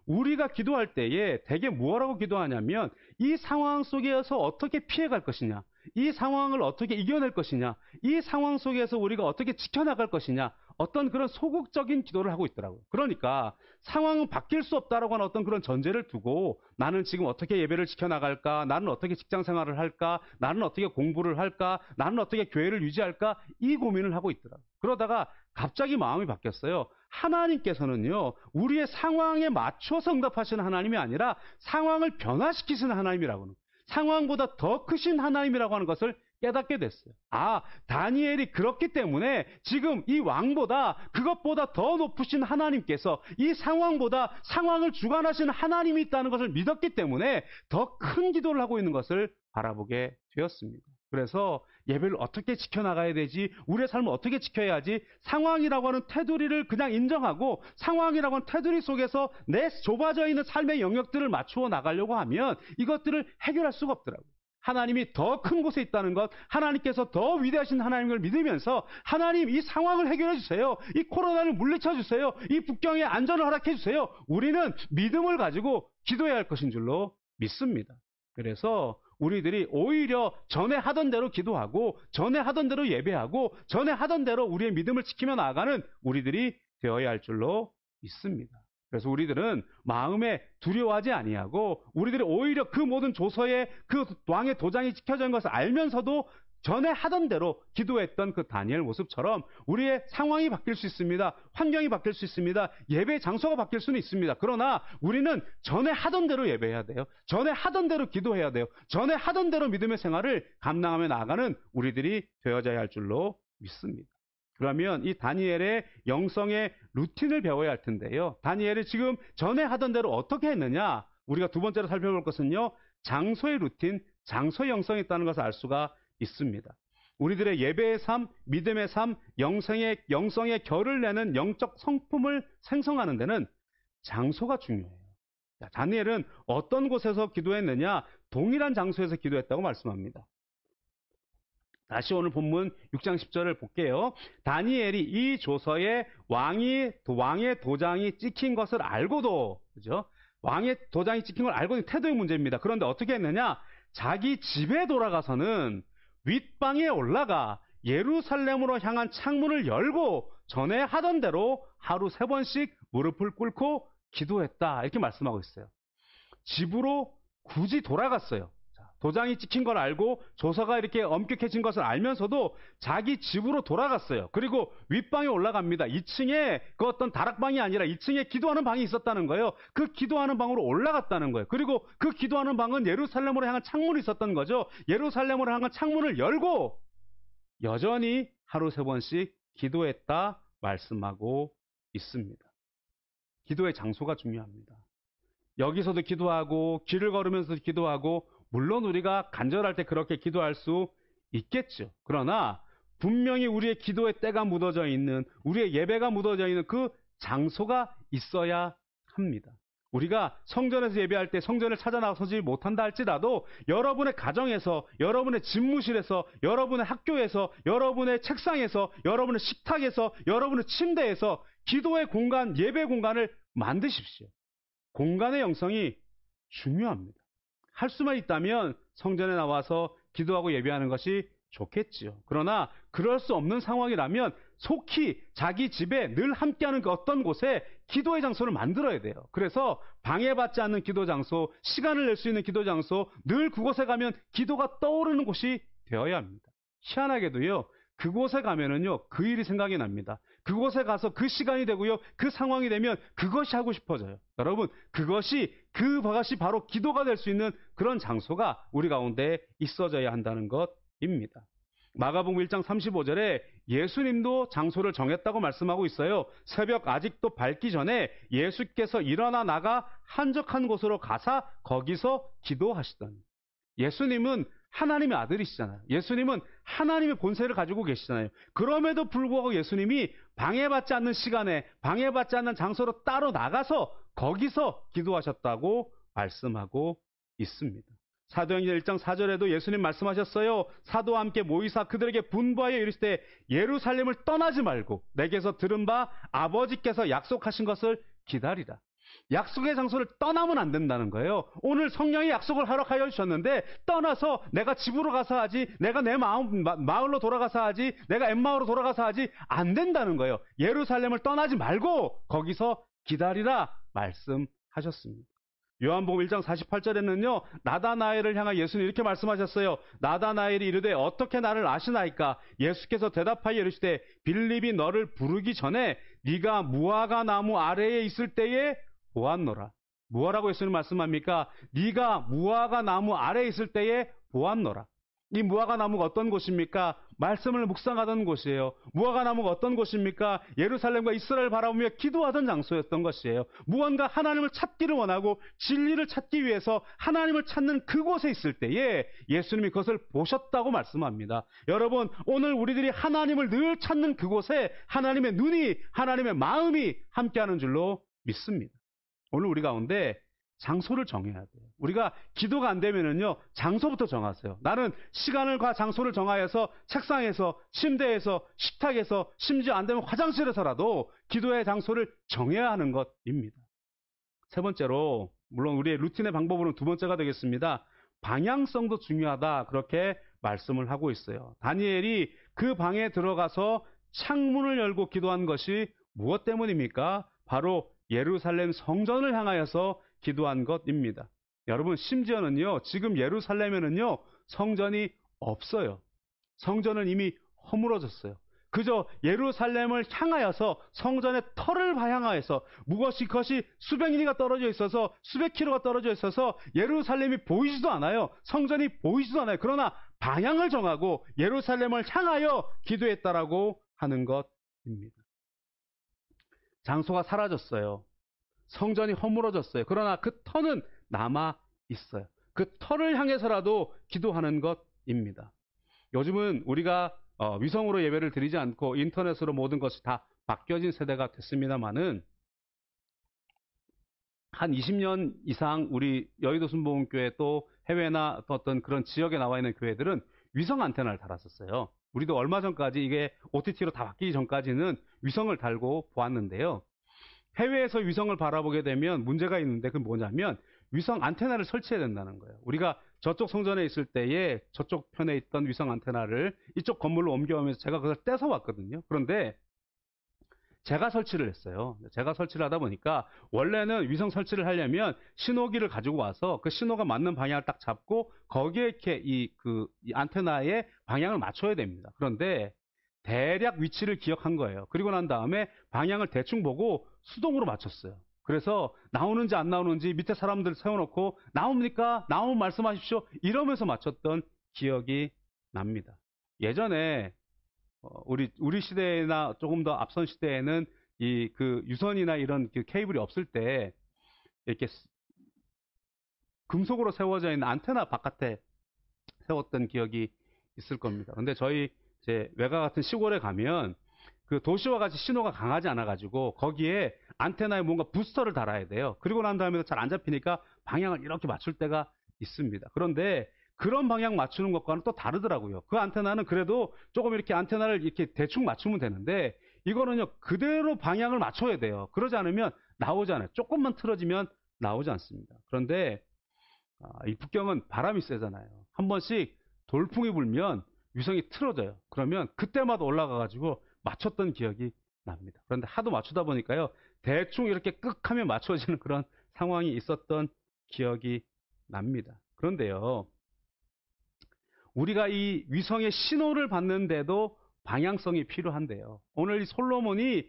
우리가 기도할 때에 대개 무엇라고 기도하냐면 이 상황 속에서 어떻게 피해갈 것이냐, 이 상황을 어떻게 이겨낼 것이냐, 이 상황 속에서 우리가 어떻게 지켜나갈 것이냐, 어떤 그런 소극적인 기도를 하고 있더라고요. 그러니까 상황은 바뀔 수 없다라고 하는 어떤 그런 전제를 두고 나는 지금 어떻게 예배를 지켜나갈까, 나는 어떻게 직장생활을 할까, 나는 어떻게 공부를 할까, 나는 어떻게 교회를 유지할까, 이 고민을 하고 있더라고요. 그러다가 갑자기 마음이 바뀌었어요. 하나님께서는요, 우리의 상황에 맞춰서 응답하시는 하나님이 아니라 상황을 변화시키시는 하나님이라고는, 상황보다 더 크신 하나님이라고 하는 것을 깨닫게 됐어요. 다니엘이 그렇기 때문에 지금 이 왕보다 그것보다 더 높으신 하나님께서 이 상황보다 상황을 주관하시는 하나님이 있다는 것을 믿었기 때문에 더 큰 기도를 하고 있는 것을 바라보게 되었습니다. 그래서 예배를 어떻게 지켜나가야 되지, 우리의 삶을 어떻게 지켜야 하지, 상황이라고 하는 테두리를 그냥 인정하고 상황이라고 하는 테두리 속에서 내 좁아져 있는 삶의 영역들을 맞추어 나가려고 하면 이것들을 해결할 수가 없더라고요. 하나님이 더 큰 곳에 있다는 것, 하나님께서 더 위대하신 하나님을 믿으면서 하나님 이 상황을 해결해 주세요. 이 코로나를 물리쳐 주세요. 이 북경의 안전을 허락해 주세요. 우리는 믿음을 가지고 기도해야 할 것인 줄로 믿습니다. 그래서 우리들이 오히려 전에 하던 대로 기도하고 전에 하던 대로 예배하고 전에 하던 대로 우리의 믿음을 지키며 나아가는 우리들이 되어야 할 줄로 믿습니다. 그래서 우리들은 마음에 두려워하지 아니하고 우리들이 오히려 그 모든 조서에 그 왕의 도장이 찍혀져 있는 것을 알면서도 전에 하던 대로 기도했던 그 다니엘 모습처럼 우리의 상황이 바뀔 수 있습니다. 환경이 바뀔 수 있습니다. 예배 장소가 바뀔 수는 있습니다. 그러나 우리는 전에 하던 대로 예배해야 돼요. 전에 하던 대로 기도해야 돼요. 전에 하던 대로 믿음의 생활을 감당하며 나아가는 우리들이 되어져야 할 줄로 믿습니다. 그러면 이 다니엘의 영성의 루틴을 배워야 할 텐데요. 다니엘이 지금 전에 하던 대로 어떻게 했느냐? 우리가 두 번째로 살펴볼 것은요, 장소의 루틴, 장소의 영성이 있다는 것을 알 수가 있습니다. 우리들의 예배의 삶, 믿음의 삶, 영성의 결을 내는 영적 성품을 생성하는 데는 장소가 중요해요. 다니엘은 어떤 곳에서 기도했느냐? 동일한 장소에서 기도했다고 말씀합니다. 다시 오늘 본문 6장 10절을 볼게요. 다니엘이 이 조서에 왕의 도장이 찍힌 것을 알고도, 그죠? 왕의 도장이 찍힌 걸 알고도 태도의 문제입니다. 그런데 어떻게 했느냐? 자기 집에 돌아가서는 윗방에 올라가 예루살렘으로 향한 창문을 열고 전에 하던 대로 하루 3번씩 무릎을 꿇고 기도했다. 이렇게 말씀하고 있어요. 집으로 굳이 돌아갔어요. 도장이 찍힌 걸 알고 조서가 이렇게 엄격해진 것을 알면서도 자기 집으로 돌아갔어요. 그리고 윗방에 올라갑니다. 2층에 그 어떤 다락방이 아니라 2층에 기도하는 방이 있었다는 거예요. 그 기도하는 방으로 올라갔다는 거예요. 그리고 그 기도하는 방은 예루살렘으로 향한 창문이 있었던 거죠. 예루살렘으로 향한 창문을 열고 여전히 하루 3번씩 기도했다 말씀하고 있습니다. 기도의 장소가 중요합니다. 여기서도 기도하고 길을 걸으면서도 기도하고 물론 우리가 간절할 때 그렇게 기도할 수 있겠죠. 그러나 분명히 우리의 기도의 때가 묻어져 있는, 우리의 예배가 묻어져 있는 그 장소가 있어야 합니다. 우리가 성전에서 예배할 때 성전을 찾아 나서지 못한다 할지라도 여러분의 가정에서, 여러분의 집무실에서, 여러분의 학교에서, 여러분의 책상에서, 여러분의 식탁에서, 여러분의 침대에서 기도의 공간, 예배 공간을 만드십시오. 공간의 영성이 중요합니다. 할 수만 있다면 성전에 나와서 기도하고 예배하는 것이 좋겠지요. 그러나 그럴 수 없는 상황이라면 속히 자기 집에 늘 함께하는 그 어떤 곳에 기도의 장소를 만들어야 돼요. 그래서 방해받지 않는 기도 장소, 시간을 낼 수 있는 기도 장소, 늘 그곳에 가면 기도가 떠오르는 곳이 되어야 합니다. 희한하게도요, 그곳에 가면은요, 그 일이 생각이 납니다. 그곳에 가서 그 시간이 되고요, 그 상황이 되면 그것이 하고 싶어져요. 여러분, 그것이 바로 기도가 될 수 있는 그런 장소가 우리 가운데 있어져야 한다는 것입니다. 마가복음 1장 35절에 예수님도 장소를 정했다고 말씀하고 있어요. 새벽 아직도 밝기 전에 예수께서 일어나 나가 한적한 곳으로 가사 거기서 기도하시더니. 예수님은 하나님의 아들이시잖아요. 예수님은 하나님의 본세를 가지고 계시잖아요. 그럼에도 불구하고 예수님이 방해받지 않는 시간에, 방해받지 않는 장소로 따로 나가서 거기서 기도하셨다고 말씀하고 있습니다. 사도행전 1장 4절에도 예수님 말씀하셨어요. 사도와 함께 모이사 그들에게 분부하여 이르시되 예루살렘을 떠나지 말고 내게서 들은 바 아버지께서 약속하신 것을 기다리라. 약속의 장소를 떠나면 안 된다는 거예요. 오늘 성령이 약속을 허락하여 주셨는데 떠나서 내가 집으로 가서 하지, 내가 내 마을로 돌아가서 하지, 내가 엠마오로 돌아가서 하지 안 된다는 거예요. 예루살렘을 떠나지 말고 거기서 기다리라 말씀하셨습니다. 요한복음 1장 48절에는요. 나다나엘을 향한 예수님 이렇게 말씀하셨어요. 나다나엘이 이르되 어떻게 나를 아시나이까? 예수께서 대답하여 이르시되 빌립이 너를 부르기 전에 네가 무화과 나무 아래에 있을 때에 보았노라. 무엇라고 예수님 말씀합니까? 네가 무화과 나무 아래에 있을 때에 보았노라. 이 무화과 나무가 어떤 곳입니까? 말씀을 묵상하던 곳이에요. 무화과 나무가 어떤 곳입니까? 예루살렘과 이스라엘 바라보며 기도하던 장소였던 것이에요. 무언가 하나님을 찾기를 원하고 진리를 찾기 위해서 하나님을 찾는 그곳에 있을 때에 예수님이 그것을 보셨다고 말씀합니다. 여러분, 오늘 우리들이 하나님을 늘 찾는 그곳에 하나님의 눈이, 하나님의 마음이 함께하는 줄로 믿습니다. 오늘 우리 가운데 장소를 정해야 돼요. 우리가 기도가 안 되면은요, 장소부터 정하세요. 나는 시간과 장소를 정하여서 책상에서, 침대에서, 식탁에서, 심지어 안 되면 화장실에서라도 기도의 장소를 정해야 하는 것입니다. 세 번째로, 물론 우리의 루틴의 방법으로는 두 번째가 되겠습니다. 방향성도 중요하다. 그렇게 말씀을 하고 있어요. 다니엘이 그 방에 들어가서 창문을 열고 기도한 것이 무엇 때문입니까? 바로 예루살렘 성전을 향하여서 기도한 것입니다. 여러분, 심지어는요, 지금 예루살렘에는요, 성전이 없어요. 성전은 이미 허물어졌어요. 그저 예루살렘을 향하여서 성전의 터를 향하여서 그것이 수백 리가 떨어져 있어서 수백 킬로가 떨어져 있어서 예루살렘이 보이지도 않아요. 성전이 보이지도 않아요. 그러나 방향을 정하고 예루살렘을 향하여 기도했다라고 하는 것입니다. 장소가 사라졌어요. 성전이 허물어졌어요. 그러나 그 터는 남아 있어요. 그 터를 향해서라도 기도하는 것입니다. 요즘은 우리가 위성으로 예배를 드리지 않고 인터넷으로 모든 것이 다 바뀌어진 세대가 됐습니다만은 한 20년 이상 우리 여의도 순복음교회 또 해외나 또 어떤 그런 지역에 나와 있는 교회들은 위성 안테나를 달았었어요. 우리도 얼마 전까지 이게 OTT로 다 바뀌기 전까지는 위성을 달고 보았는데요. 해외에서 위성을 바라보게 되면 문제가 있는데 그게 뭐냐면 위성 안테나를 설치해야 된다는 거예요. 우리가 저쪽 성전에 있을 때에 저쪽 편에 있던 위성 안테나를 이쪽 건물로 옮겨오면서 제가 그걸 떼서 왔거든요. 그런데 제가 설치를 했어요. 제가 설치를 하다 보니까 원래는 위성 설치를 하려면 신호기를 가지고 와서 그 신호가 맞는 방향을 딱 잡고 거기에 이렇게 이 안테나의 방향을 맞춰야 됩니다. 그런데 대략 위치를 기억한 거예요. 그리고 난 다음에 방향을 대충 보고 수동으로 맞췄어요. 그래서 나오는지 안 나오는지 밑에 사람들 세워놓고 나옵니까? 나오면 말씀하십시오. 이러면서 맞췄던 기억이 납니다. 예전에 우리 시대나 조금 더 앞선 시대에는 유선이나 이런 케이블이 없을 때 이렇게 금속으로 세워져 있는 안테나 바깥에 세웠던 기억이 있을 겁니다. 근데 저희 이제 외가 같은 시골에 가면 그 도시와 같이 신호가 강하지 않아가지고 거기에 안테나에 뭔가 부스터를 달아야 돼요. 그리고 난 다음에 잘 안 잡히니까 방향을 이렇게 맞출 때가 있습니다. 그런데 그런 방향 맞추는 것과는 또 다르더라고요. 그 안테나는 그래도 조금 이렇게 안테나를 이렇게 대충 맞추면 되는데 이거는요 그대로 방향을 맞춰야 돼요. 그러지 않으면 나오지 않아요. 조금만 틀어지면 나오지 않습니다. 그런데 이 북경은 바람이 세잖아요. 한 번씩 돌풍이 불면 위성이 틀어져요. 그러면 그때마다 올라가가지고 맞췄던 기억이 납니다. 그런데 하도 맞추다 보니까요 대충 이렇게 끄하면 맞춰지는 그런 상황이 있었던 기억이 납니다. 그런데요 우리가 이 위성의 신호를 받는데도 방향성이 필요한데요. 오늘 이 솔로몬이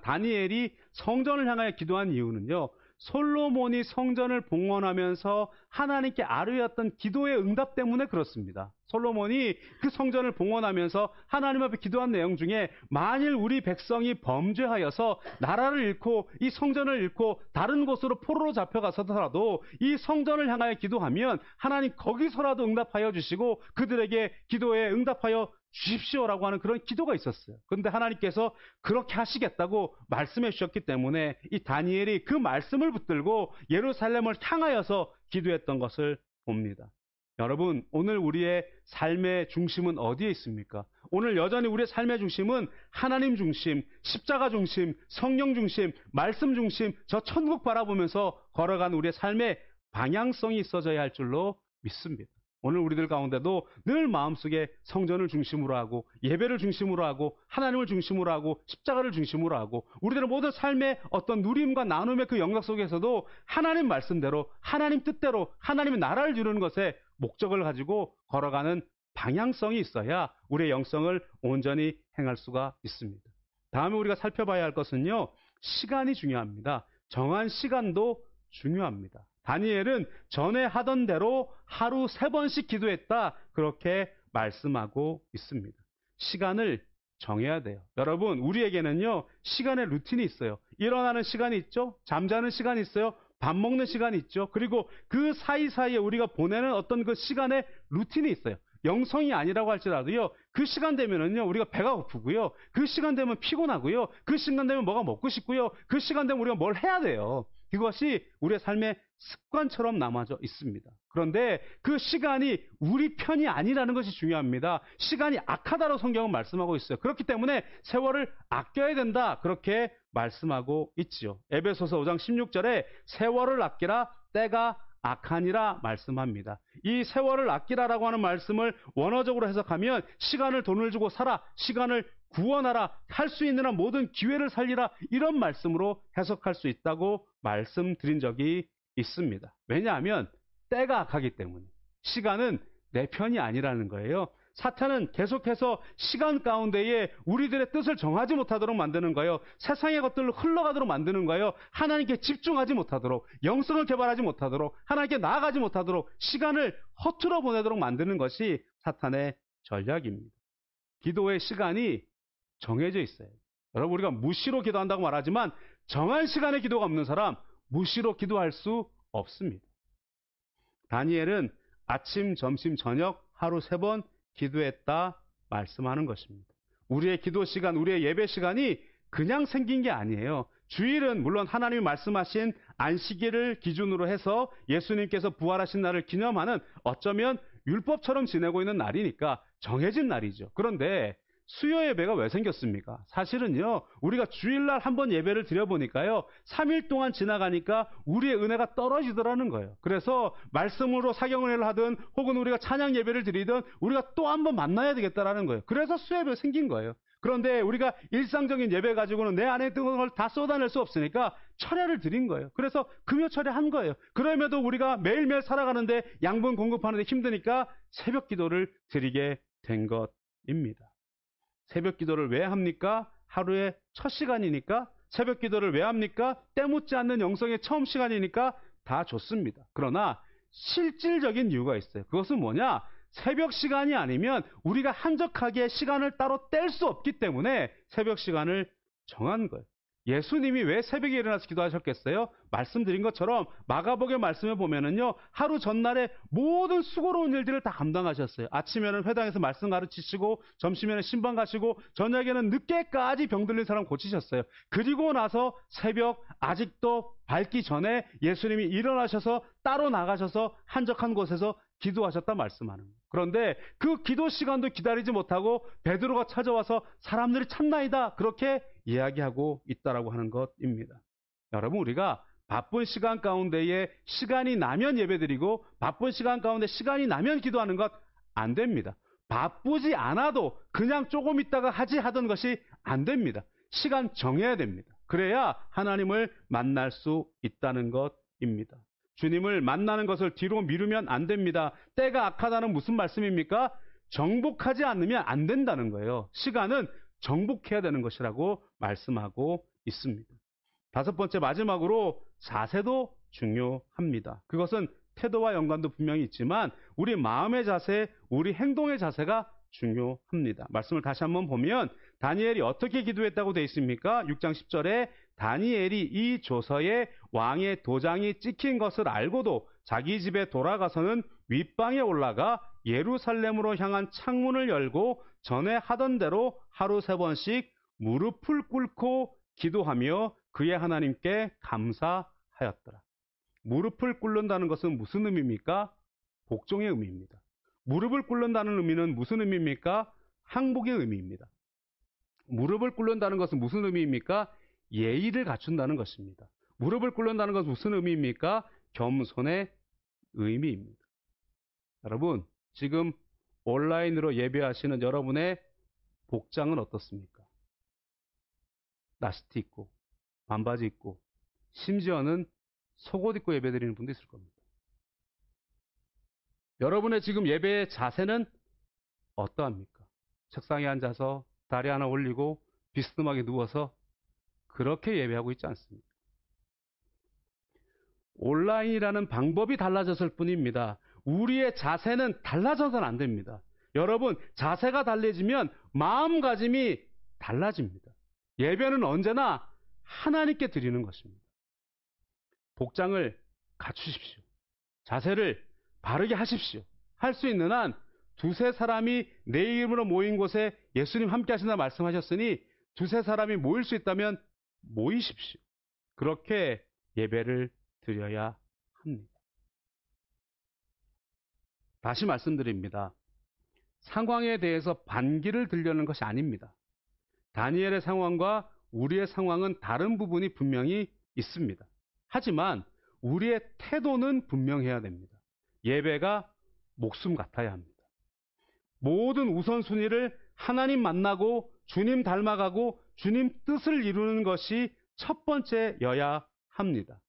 다니엘이 성전을 향하여 기도한 이유는요. 솔로몬이 성전을 봉헌하면서 하나님께 아뢰었던 기도의 응답 때문에 그렇습니다. 솔로몬이 그 성전을 봉헌하면서 하나님 앞에 기도한 내용 중에 만일 우리 백성이 범죄하여서 나라를 잃고 이 성전을 잃고 다른 곳으로 포로로 잡혀가서더라도 이 성전을 향하여 기도하면 하나님 거기서라도 응답하여 주시고 그들에게 기도에 응답하여 주십시오라고 하는 그런 기도가 있었어요. 그런데 하나님께서 그렇게 하시겠다고 말씀해 주셨기 때문에 이 다니엘이 그 말씀을 붙들고 예루살렘을 향하여서 기도했던 것을 봅니다. 여러분, 오늘 우리의 삶의 중심은 어디에 있습니까? 오늘 여전히 우리의 삶의 중심은 하나님 중심, 십자가 중심, 성령 중심, 말씀 중심, 저 천국 바라보면서 걸어간 우리의 삶의 방향성이 있어져야 할 줄로 믿습니다. 오늘 우리들 가운데도 늘 마음속에 성전을 중심으로 하고 예배를 중심으로 하고 하나님을 중심으로 하고 십자가를 중심으로 하고 우리들의 모든 삶의 어떤 누림과 나눔의 그 영역 속에서도 하나님 말씀대로 하나님 뜻대로 하나님의 나라를 이루는 것에 목적을 가지고 걸어가는 방향성이 있어야 우리의 영성을 온전히 행할 수가 있습니다. 다음에 우리가 살펴봐야 할 것은요. 시간이 중요합니다. 정한 시간도 중요합니다. 다니엘은 전에 하던 대로 하루 3번씩 기도했다. 그렇게 말씀하고 있습니다. 시간을 정해야 돼요. 여러분, 우리에게는요, 시간의 루틴이 있어요. 일어나는 시간이 있죠? 잠자는 시간이 있어요? 밥 먹는 시간이 있죠? 그리고 그 사이사이에 우리가 보내는 어떤 그 시간의 루틴이 있어요. 영성이 아니라고 할지라도요, 그 시간 되면은요, 우리가 배가 고프고요, 그 시간 되면 피곤하고요, 그 시간 되면 뭐가 먹고 싶고요, 그 시간 되면 우리가 뭘 해야 돼요. 그것이 우리의 삶의 습관처럼 남아져 있습니다. 그런데 그 시간이 우리 편이 아니라는 것이 중요합니다. 시간이 악하다고 성경은 말씀하고 있어요. 그렇기 때문에 세월을 아껴야 된다. 그렇게 말씀하고 있지요. 에베소서 5장 16절에 세월을 아끼라 때가 악하니라 말씀합니다. 이 세월을 아끼라라고 하는 말씀을 원어적으로 해석하면 시간을 돈을 주고 살아, 시간을 구원하라, 할 수 있는 한 모든 기회를 살리라, 이런 말씀으로 해석할 수 있다고 말씀드린 적이 있습니다. 왜냐하면 때가 악하기 때문에 시간은 내 편이 아니라는 거예요. 사탄은 계속해서 시간 가운데에 우리들의 뜻을 정하지 못하도록 만드는 거예요. 세상의 것들로 흘러가도록 만드는 거예요. 하나님께 집중하지 못하도록, 영성을 개발하지 못하도록, 하나님께 나아가지 못하도록 시간을 허투루 보내도록 만드는 것이 사탄의 전략입니다. 기도의 시간이 정해져 있어요. 여러분, 우리가 무시로 기도한다고 말하지만 정한 시간에 기도가 없는 사람 무시로 기도할 수 없습니다. 다니엘은 아침, 점심, 저녁 하루 3번 기도했다 말씀하는 것입니다. 우리의 기도 시간, 우리의 예배 시간이 그냥 생긴 게 아니에요. 주일은 물론 하나님이 말씀하신 안식일을 기준으로 해서 예수님께서 부활하신 날을 기념하는 어쩌면 율법처럼 지내고 있는 날이니까 정해진 날이죠. 그런데 수요 예배가 왜 생겼습니까? 사실은요, 우리가 주일날 한번 예배를 드려보니까요, 3일 동안 지나가니까 우리의 은혜가 떨어지더라는 거예요. 그래서 말씀으로 사경은혜를 하든 혹은 우리가 찬양 예배를 드리든 우리가 또 한번 만나야 되겠다라는 거예요. 그래서 수요 예배가 생긴 거예요. 그런데 우리가 일상적인 예배 가지고는 내 안에 있던 걸 다 쏟아낼 수 없으니까 철야를 드린 거예요. 그래서 금요 철야한 거예요. 그럼에도 우리가 매일매일 살아가는데 양분 공급하는데 힘드니까 새벽 기도를 드리게 된 것입니다. 새벽 기도를 왜 합니까? 하루의 첫 시간이니까. 새벽 기도를 왜 합니까? 때묻지 않는 영성의 처음 시간이니까 다 좋습니다. 그러나 실질적인 이유가 있어요. 그것은 뭐냐? 새벽 시간이 아니면 우리가 한적하게 시간을 따로 뗄 수 없기 때문에 새벽 시간을 정한 거예요. 예수님이 왜 새벽에 일어나서 기도하셨겠어요? 말씀드린 것처럼 마가복의 말씀에 보면은요, 하루 전날에 모든 수고로운 일들을 다 감당하셨어요. 아침에는 회당에서 말씀 가르치시고, 점심에는 신방 가시고, 저녁에는 늦게까지 병들린 사람 고치셨어요. 그리고 나서 새벽 아직도 밝기 전에 예수님이 일어나셔서 따로 나가셔서 한적한 곳에서 기도하셨다 말씀하는 거예요. 그런데 그 기도 시간도 기다리지 못하고 베드로가 찾아와서 사람들이 찾나이다 그렇게 이야기하고 있다라고 하는 것입니다. 여러분, 우리가 바쁜 시간 가운데에 시간이 나면 예배드리고 바쁜 시간 가운데 시간이 나면 기도하는 것 안 됩니다. 바쁘지 않아도 그냥 조금 있다가 하던 것이 안 됩니다. 시간 정해야 됩니다. 그래야 하나님을 만날 수 있다는 것입니다. 주님을 만나는 것을 뒤로 미루면 안 됩니다. 때가 악하다는 무슨 말씀입니까? 정복하지 않으면 안 된다는 거예요. 시간은 정복해야 되는 것이라고 말씀하고 있습니다. 다섯 번째, 마지막으로 자세도 중요합니다. 그것은 태도와 연관도 분명히 있지만 우리 마음의 자세, 우리 행동의 자세가 중요합니다. 말씀을 다시 한번 보면 다니엘이 어떻게 기도했다고 되어 있습니까? 6장 10절에 다니엘이 이 조서에 왕의 도장이 찍힌 것을 알고도 자기 집에 돌아가서는 윗방에 올라가 예루살렘으로 향한 창문을 열고 전에 하던 대로 하루 3번씩 무릎을 꿇고 기도하며 그의 하나님께 감사하였더라. 무릎을 꿇는다는 것은 무슨 의미입니까? 복종의 의미입니다. 무릎을 꿇는다는 의미는 무슨 의미입니까? 항복의 의미입니다. 무릎을 꿇는다는 것은 무슨 의미입니까? 예의를 갖춘다는 것입니다. 무릎을 꿇는다는 것은 무슨 의미입니까? 겸손의 의미입니다. 여러분, 지금 온라인으로 예배하시는 여러분의 복장은 어떻습니까? 나시티 입고, 반바지 입고, 심지어는 속옷 입고 예배드리는 분도 있을 겁니다. 여러분의 지금 예배의 자세는 어떠합니까? 책상에 앉아서 다리 하나 올리고 비스듬하게 누워서 그렇게 예배하고 있지 않습니다. 온라인이라는 방법이 달라졌을 뿐입니다. 우리의 자세는 달라져서는 안 됩니다. 여러분, 자세가 달라지면 마음가짐이 달라집니다. 예배는 언제나 하나님께 드리는 것입니다. 복장을 갖추십시오. 자세를 바르게 하십시오. 할 수 있는 한 두세 사람이 내 이름으로 모인 곳에 예수님 함께 하신다 말씀하셨으니 두세 사람이 모일 수 있다면 모이십시오. 그렇게 예배를 드려야 합니다. 다시 말씀드립니다. 상황에 대해서 반기를 들려는 것이 아닙니다. 다니엘의 상황과 우리의 상황은 다른 부분이 분명히 있습니다. 하지만 우리의 태도는 분명해야 됩니다. 예배가 목숨 같아야 합니다. 모든 우선순위를 하나님 만나고 주님 닮아가고 주님 뜻을 이루는 것이 첫 번째여야 합니다.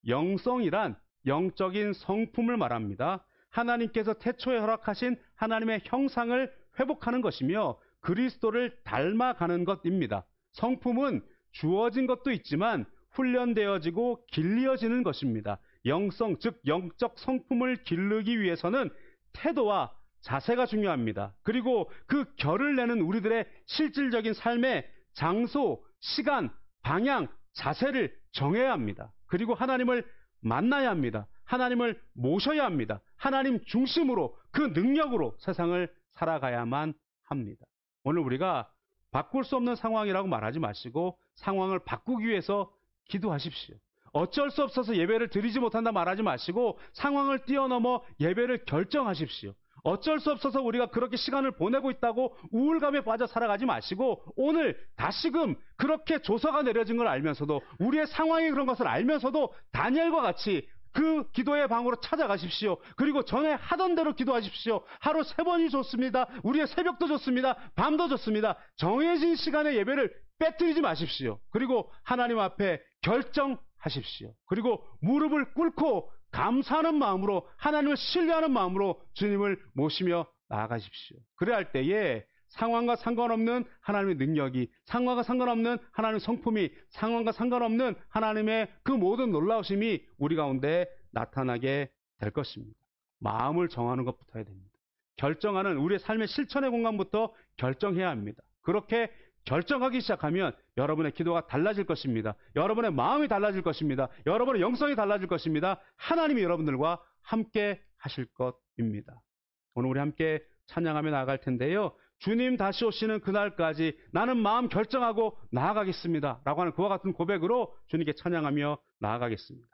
영성이란 영적인 성품을 말합니다. 하나님께서 태초에 허락하신 하나님의 형상을 회복하는 것이며 그리스도를 닮아가는 것입니다. 성품은 주어진 것도 있지만 훈련되어지고 길리어지는 것입니다. 영성, 즉 영적 성품을 기르기 위해서는 태도와 자세가 중요합니다. 그리고 그 결을 내는 우리들의 실질적인 삶의 장소, 시간, 방향, 자세를 정해야 합니다. 그리고 하나님을 만나야 합니다. 하나님을 모셔야 합니다. 하나님 중심으로 그 능력으로 세상을 살아가야만 합니다. 오늘 우리가 바꿀 수 없는 상황이라고 말하지 마시고 상황을 바꾸기 위해서 기도하십시오. 어쩔 수 없어서 예배를 드리지 못한다 말하지 마시고 상황을 뛰어넘어 예배를 결정하십시오. 어쩔 수 없어서 우리가 그렇게 시간을 보내고 있다고 우울감에 빠져 살아가지 마시고 오늘 다시금 그렇게 조서가 내려진 걸 알면서도 우리의 상황이 그런 것을 알면서도 다니엘과 같이 그 기도의 방으로 찾아가십시오. 그리고 전에 하던 대로 기도하십시오. 하루 3번이 좋습니다. 우리의 새벽도 좋습니다. 밤도 좋습니다. 정해진 시간의 예배를 빼뜨리지 마십시오. 그리고 하나님 앞에 결정하십시오. 그리고 무릎을 꿇고 감사하는 마음으로 하나님을 신뢰하는 마음으로 주님을 모시며 나아가십시오. 그래야 할 때에 상황과 상관없는 하나님의 능력이, 상황과 상관없는 하나님의 성품이, 상황과 상관없는 하나님의 그 모든 놀라우심이 우리 가운데 나타나게 될 것입니다. 마음을 정하는 것부터 해야 됩니다. 결정하는 우리의 삶의 실천의 공간부터 결정해야 합니다. 그렇게 결정하기 시작하면 여러분의 기도가 달라질 것입니다. 여러분의 마음이 달라질 것입니다. 여러분의 영성이 달라질 것입니다. 하나님이 여러분들과 함께 하실 것입니다. 오늘 우리 함께 찬양하며 나아갈 텐데요. 주님 다시 오시는 그날까지 나는 마음 결정하고 나아가겠습니다. 라고 하는 그와 같은 고백으로 주님께 찬양하며 나아가겠습니다.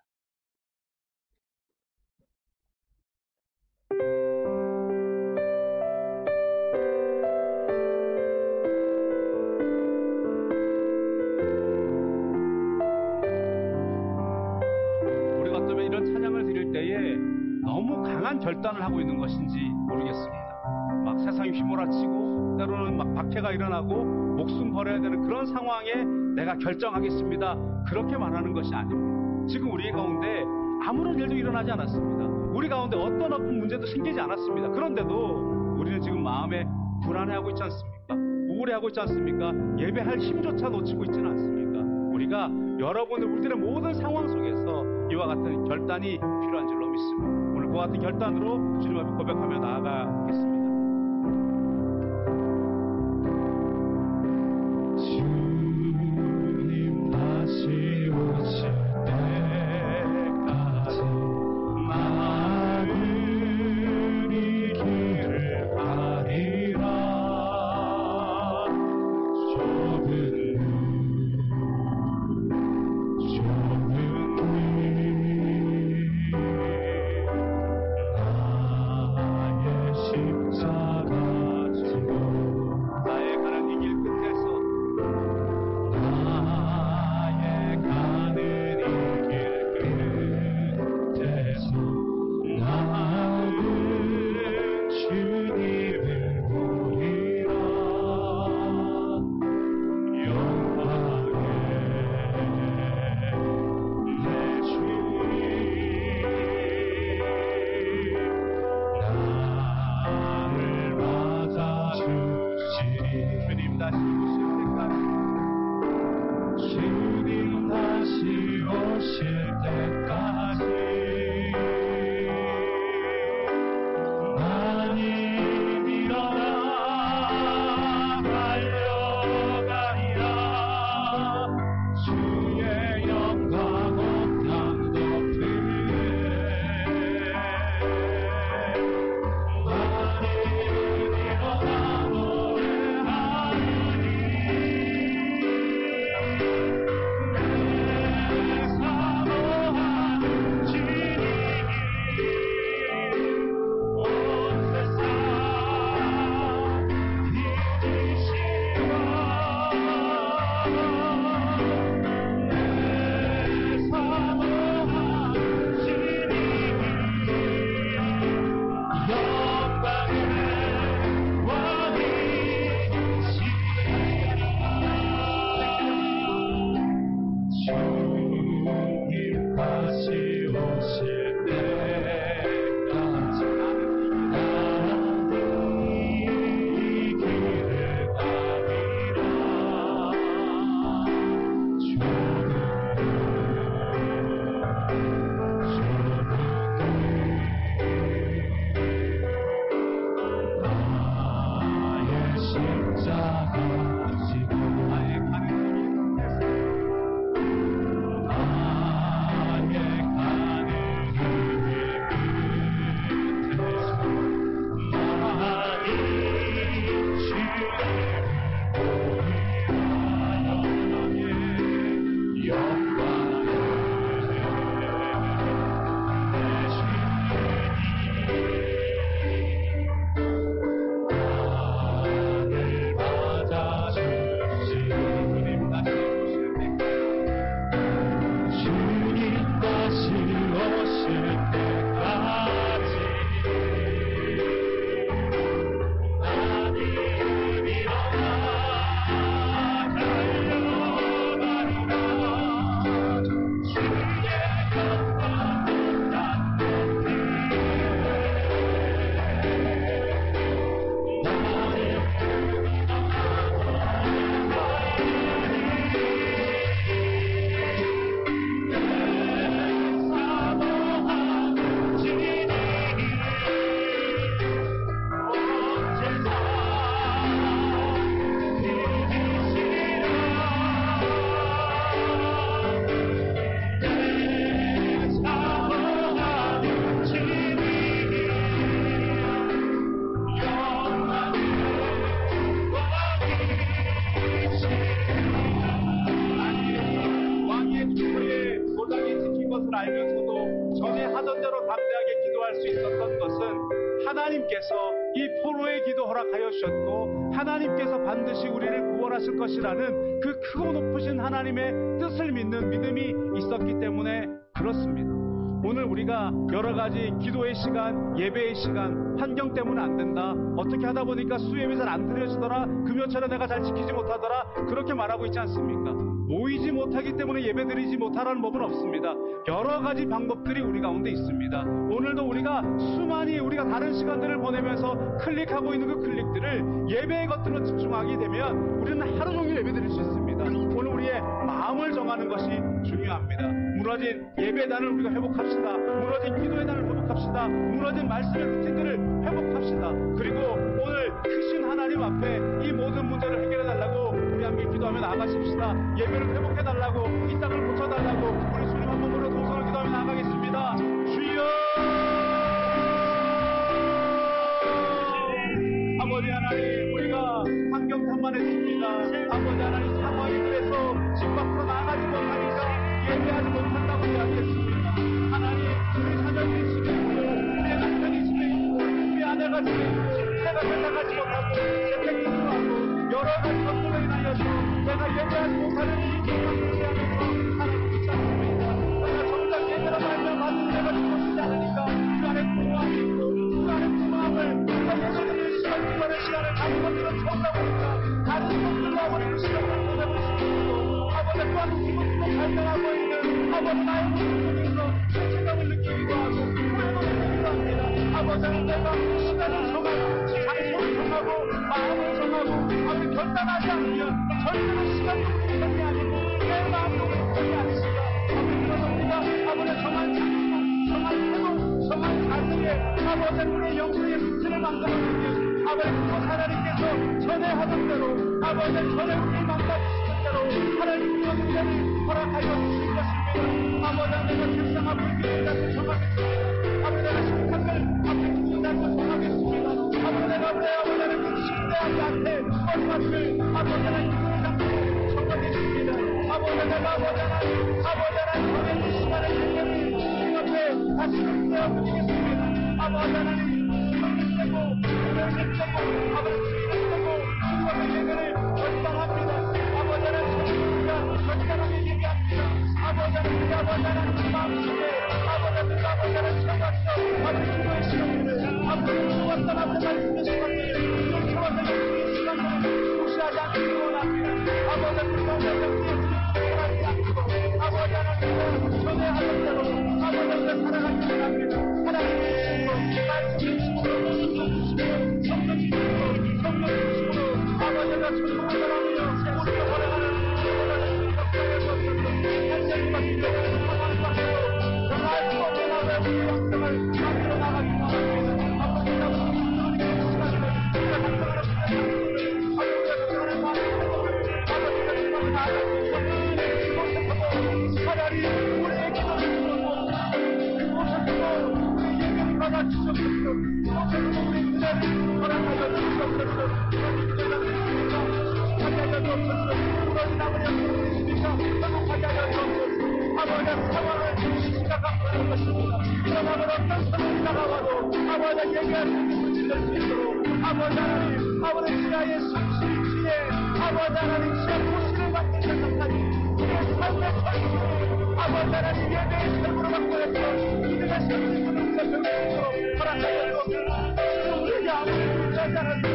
우리가 어쩌면 이런 찬양을 드릴 때에 너무 강한 결단을 하고 있는 것인지 모르겠습니다. 막 세상이 휘몰아치고 때로는 막 박해가 일어나고 목숨 버려야 되는 그런 상황에 내가 결정하겠습니다. 그렇게 말하는 것이 아닙니다. 지금 우리 가운데 아무런 일도 일어나지 않았습니다. 우리 가운데 어떤 아픈 문제도 생기지 않았습니다. 그런데도 우리는 지금 마음에 불안해하고 있지 않습니까? 우울해하고 있지 않습니까? 예배할 힘조차 놓치고 있지는 않습니까? 우리가 우리들의 모든 상황 속에서 이와 같은 결단이 필요한 줄로 믿습니다. 오늘 그와 같은 결단으로 주님 앞에 고백하며 나아가겠습니다. 주님 다시 오실 때까지 나는 이 길을 가리라. 좁은 나의 십자가 지고 나의 가는 이 길 끝에서 나의 가는 이 길 끝에서 나는 주님을 보리라. 영광의 내 주님 나를 맞아주시리. 주님 다시 오실 때까지 주님 다시 오실 때까지 나는 일어나 달려가리라. 주의 영광 온탕 덮으네. 나는 일어나 노래하리니 내 사모하는 주님이 온 세상 이기시라. 내 사모하는 주님이 영광의 왕이시라. 주님 다시 오실 때까지 나는 이 길을 가리라. 나의 십자가 지고 나의 가는 길 끝에서 나의 것을 알면서도 전에 하던 대로 담대하게 기도할 수 있었던 것은 하나님께서 이 포로의 기도 허락하여 주셨고 하나님께서 반드시 우리를 구원하실 것이라는 그 크고 높으신 하나님의 뜻을 믿는 믿음이 있었기 때문에 그렇습니다. 오늘 우리가 여러 가지 기도의 시간, 예배의 시간, 환경 때문에 안 된다. 어떻게 하다 보니까 수예배 잘 안 드려지더라. 금요철에 내가 잘 지키지 못하더라. 그렇게 말하고 있지 않습니까? 모이지 못하기 때문에 예배 드리지 못하라는 법은 없습니다. 여러 가지 방법들이 우리 가운데 있습니다. 오늘도 우리가 수많이 우리가 다른 시간들을 보내면서 클릭하고 있는 그 클릭들을 예배의 것들로 집중하게 되면 우리는 하루 종일 예배 드릴 수 있습니다. 오늘 우리의 마음을 정하는 것이 중요합니다. 무너진 예배단을 우리가 회복합시다. 무너진 기도의 단을 회복합시다. 무너진 말씀의 루틴들을 회복합시다. 그리고 오늘 크신 하나님 앞에 이 모든 문제를 해결해달라고 우리 함께 기도하며 나아가십시다. 예배를 회복해달라고, 이 땅을 고쳐달라고 우리 주님 한 몸으로 동성을 기도하며 나아가겠습니다. 주여! 아버지 하나님, 우리가 환경탄만했습니다. 아버지 하나님, 상황이 그래서 집 밖으로 나가지 못하니까 예배하지 못한다고 이야기했습니다. 하나님, 우리 사장님 집에 있고 우리 남편이 집에 있고 우리 아내가 집에 있고 내가 회사 가지 못하고 재택근무를 하고 여러 가지 것들로 인하여서 내가 예배하지 못하는 이 기간을 이해하면서 하나님 믿지 않습니다. 내가 정작 예배로 말면 받은 내가 죽어지지 않으니까 그 안에 공허함이 있고 그 안에 공허함을 내가 예배드리는 시간, 기도하는 시간을 다른 것들은 채우다 보니까 다른 것들로 아버지 그 시간을 보내고 있습니다. 아버지 또한 기분도 발견하고 있는 아버지 나의 모습 속에서 죄책감을 느끼기도 하고 후회도 느끼기도 합니다. 아버지 하나님, 내가 시간을 정하고 장소를 정하고 마음을 정하고 아버지 결단하지 않으면 절대로 시간도 우리 편이 아니고 내 마음도 우리 편이 아니시다. 아버지 그래서 우리가 아버지 정한 장소, 정한 태도, 정한 자세에 아버지 우리의 영혼의 루틴을 만들어주면 아버지 그것 하나님께서 전에 하던 대로 아버지 전에 우리를 만나주시는 대로 하나님 그런 은혜를 허락하여 주실 것입니다. 아버지 내가 책상 앞을 기도자고 정하겠습니다. 아버지 내가 식탁을 앞에 기도자고 정하겠습니다. 아버지 내가 우리 아버지는 그 식대하지 않되 머리맡을 아버지 하나님 기도자고 정하겠습니다. 아버지 내가 아버지 하나님 전에 이 시간을 굉장히 주님 앞에 다시 기도하고 드리겠습니다. 아버지 하나님 성립되고 명심되고 아버지 주의되고 주님의 예배를 결단합니다. 아버지 하나님 우리가 결단하게 얘기합니다. 아버지 하나님 우리 아버지 하나님 마음속에 아버지 하나님 채워왔어. 아버지 기도의 시간들을 아버지 채웠던 앞에 말씀의 시간들을 채웠던 영적인 시간들을 무시하지 않기를 원합니다. 아버지 우리가 오늘 영적인 시간을 않고 아버지 하나님 전에 하던 대로 아버지 하나님 살아가기를 원합니다. 하나님의 말씀의 힘으로 성령 주시고 아버지가 천국을 바라며 우리가 바라가는 역사의 것들로 한생이 바뀌고 하나님 바뀌고 정말 수 없는 아버지의 영성을 만들어 나가기 원합니다. 아버지 하나님의 시간을 우리가 감당하는 시간을 우리가 감당하는 마음을 아버지가 정말 나아가기 이곳에서도 차라리 우리의 기도를 들어도 이곳에서도 우리 예배를 받아주셨습니다. 이곳에서도 우리 은혜를 허락하여 주셨습니다. 무너진 아버지 하나님이십니까? 행복하게 하여 주옵소서. 아버지 상황을 심각하게 것입니다. 이런 어떤 상황이 다가와도 아버지 얘기할 수 있는 문제를 낼수 있도록 아버지 하나님 아버지 지하의 성실 지혜 아버지 하나님 지하 도시를 만드는 것까지 우리의 삶의 삶으로 아버지 하나님 예배의 삶으로 바꿔내서 믿음의 삶으로 우리가 배울 수 있도록 허락하여 주옵소서. 우리에게 아무리 짜지 않았습니다.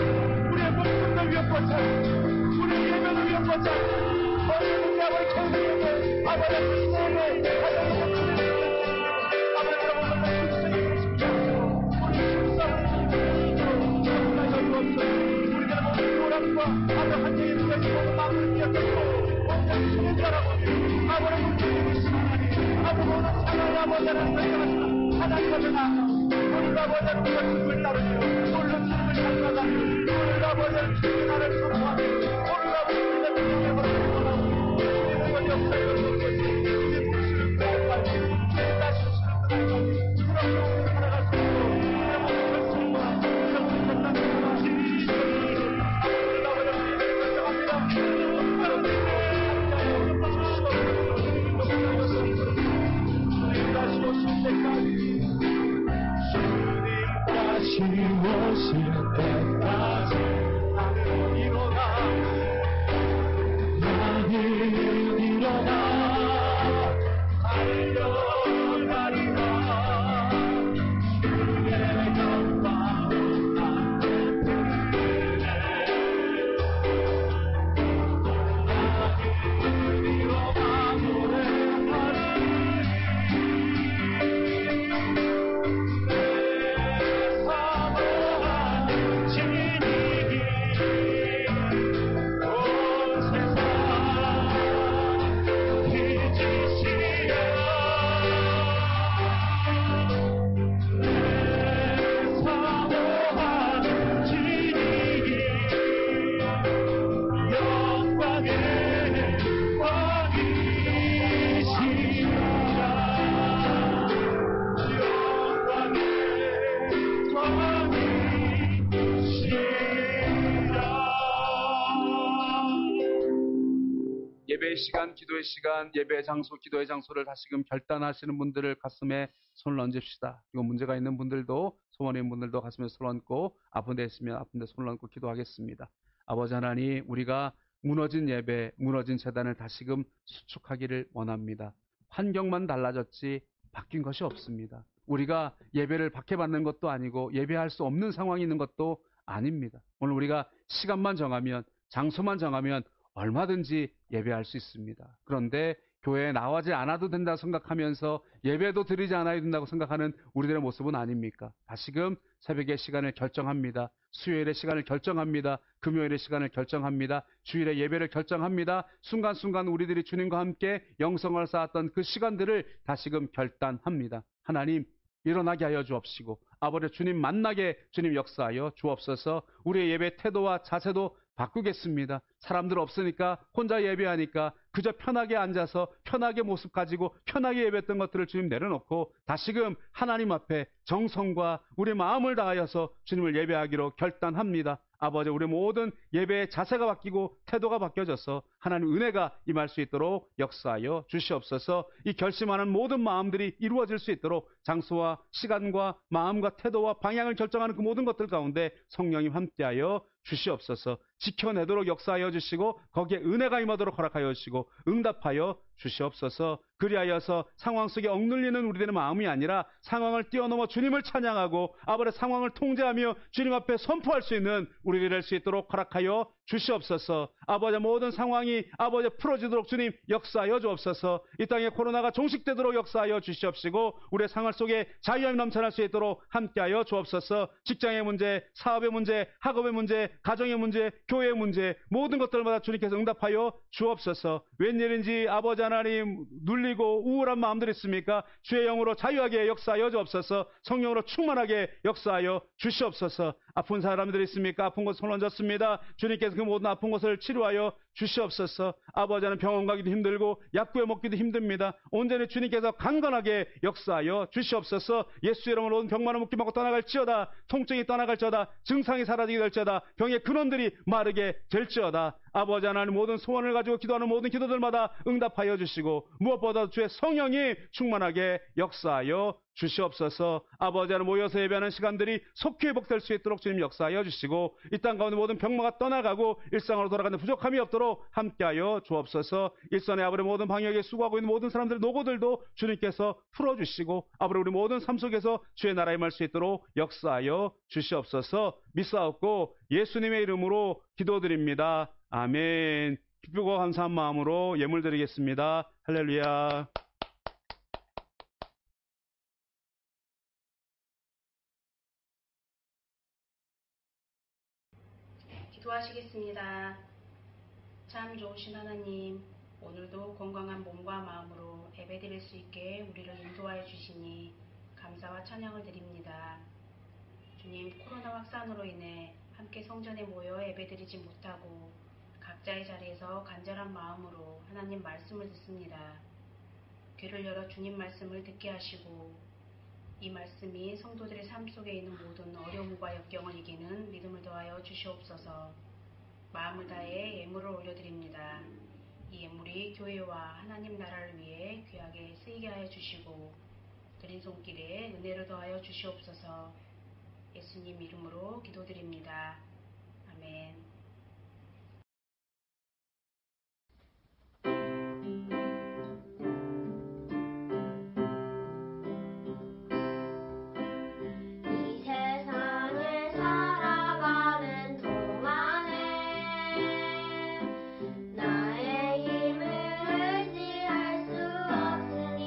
우리의 목숨도 위협받지 않습니다. 우리 예배를 위협받지 않고 우리 아버지 천국에게 아버지 크시네에게 가정의 아버지가 오늘 크시네에게 쉽지 않고 우리 실상을 주시고 우리가 모든 요람과 아버지 한정의 누가지 모든 마음을 기억하고 온전히 신의 자라고 아버지 문제를 시원하니 아버지 모든 상황을 아버지 하나님 결정하시고 하나님 앞에 나아가 우리가 아버지 하나님과 주님을 따르며 오늘 주님을 닮아가며 오늘 아버지 하나님 주님의 나를 선포하며 오늘 아버지 우리가 주님의 허락을 원하고 주님의 권 역사를 통해서 주님의 부르시는 그날까지 주님의 다시오시는 그날까지 그렇게 우리를 살아갈 수 있도록 우리의 모든 결정과 우리의 모든 결단과 지지를 우리가 아버지 하나님 결정합니다. 여러분의 하나님의 주시고 너무나 오실 때까지 나는 일어나 달려가리라 주의 영광을 나는 일어나 노래하리 내 사모하는 진리기 온 세상 빛이시여 내 사모하는 진리기 영광의 예배의 시간, 기도의 시간, 예배의 장소, 기도의 장소를 다시금 결단하시는 분들을 가슴에 손을 얹읍시다. 그리고 문제가 있는 분들도, 소원이 있는 분들도 가슴에 손을 얹고, 아픈 데 있으면 아픈 데 손을 얹고 기도하겠습니다. 아버지 하나님, 우리가 무너진 예배, 무너진 재단을 다시금 수축하기를 원합니다. 환경만 달라졌지 바뀐 것이 없습니다. 우리가 예배를 박해받는 것도 아니고 예배할 수 없는 상황이 있는 것도 아닙니다. 오늘 우리가 시간만 정하면, 장소만 정하면 얼마든지 예배할 수 있습니다. 그런데 교회에 나가지 않아도 된다 생각하면서 예배도 드리지 않아야 된다고 생각하는 우리들의 모습은 아닙니까? 다시금 새벽의 시간을 결정합니다. 수요일의 시간을 결정합니다. 금요일의 시간을 결정합니다. 주일의 예배를 결정합니다. 순간순간 우리들이 주님과 함께 영성을 쌓았던 그 시간들을 다시금 결단합니다. 하나님, 일어나게 하여 주옵시고 아버지 주님 만나게 주님 역사하여 주옵소서. 우리의 예배 태도와 자세도 바꾸겠습니다. 사람들 없으니까 혼자 예배하니까 그저 편하게 앉아서 편하게 모습 가지고 편하게 예배했던 것들을 주님 내려놓고 다시금 하나님 앞에 정성과 우리 마음을 다하여서 주님을 예배하기로 결단합니다. 아버지, 우리 모든 예배의 자세가 바뀌고 태도가 바뀌어져서 하나님 은혜가 임할 수 있도록 역사하여 주시옵소서. 이 결심하는 모든 마음들이 이루어질 수 있도록 장소와 시간과 마음과 태도와 방향을 결정하는 그 모든 것들 가운데 성령님 함께하여 주시옵소서. 지켜내도록 역사하여 주시고 거기에 은혜가 임하도록 허락하여 주시고 응답하여 주시옵소서. 그리하여서 상황 속에 억눌리는 우리들의 마음이 아니라 상황을 뛰어넘어 주님을 찬양하고 아버지 상황을 통제하며 주님 앞에 선포할 수 있는 우리들이 될 수 있도록 허락하여 주시옵소서. 아버지 모든 상황이 아버지 풀어지도록 주님 역사하여 주옵소서. 이 땅에 코로나가 종식되도록 역사하여 주시옵시고 우리의 생활 속에 자유함이 넘쳐날 수 있도록 함께하여 주옵소서. 직장의 문제, 사업의 문제, 학업의 문제, 가정의 문제, 교회의 문제 모든 것들마다 주님께서 응답하여 주옵소서. 웬일인지 아버지 하나님 눌리고 우울한 마음들이 있습니까? 주의 영으로 자유하게 역사하여 주옵소서. 성령으로 충만하게 역사하여 주시옵소서. 아픈 사람들이 있습니까? 아픈 곳 손 얹었습니다. 주님께서 그 모든 아픈 곳을 치료하여 주시옵소서. 아버지는 병원 가기도 힘들고 약 구해 먹기도 힘듭니다. 온전히 주님께서 강건하게 역사하여 주시옵소서. 예수 이름으로 온 병만을 묶기 먹고 떠나갈지어다. 통증이 떠나갈지어다. 증상이 사라지게 될지어다. 병의 근원들이 마르게 될지어다. 아버지 하나님 모든 소원을 가지고 기도하는 모든 기도들마다 응답하여 주시고 무엇보다 주의 성령이 충만하게 역사하여 주시옵소서. 아버지 하나님 모여서 예배하는 시간들이 속히 회복될 수 있도록 주님 역사하여 주시고 이 땅 가운데 모든 병마가 떠나가고 일상으로 돌아가는 부족함이 없도록 함께하여 주옵소서. 일선의 아버지 모든 방역에 수고하고 있는 모든 사람들의 노고들도 주님께서 풀어주시고 아버지 우리 모든 삶 속에서 주의 나라에 임할 수 있도록 역사하여 주시옵소서. 믿사옵고 예수님의 이름으로 기도드립니다. 아멘. 기쁘고 감사한 마음으로 예물 드리겠습니다. 할렐루야. 기도하시겠습니다. 참 좋으신 하나님, 오늘도 건강한 몸과 마음으로 예배드릴 수 있게 우리를 인도하여 주시니 감사와 찬양을 드립니다. 주님, 코로나 확산으로 인해 함께 성전에 모여 예배드리지 못하고 각자의 자리에서 간절한 마음으로 하나님 말씀을 듣습니다. 귀를 열어 주님 말씀을 듣게 하시고 이 말씀이 성도들의 삶 속에 있는 모든 어려움과 역경을 이기는 믿음을 더하여 주시옵소서. 마음을 다해 예물을 올려드립니다. 이 예물이 교회와 하나님 나라를 위해 귀하게 쓰이게 하여 주시고 드린 손길에 은혜를 더하여 주시옵소서. 예수님 이름으로 기도드립니다. 아멘. 이 세상을 살아가는 동안에 나의 힘을 의지할 수 없으니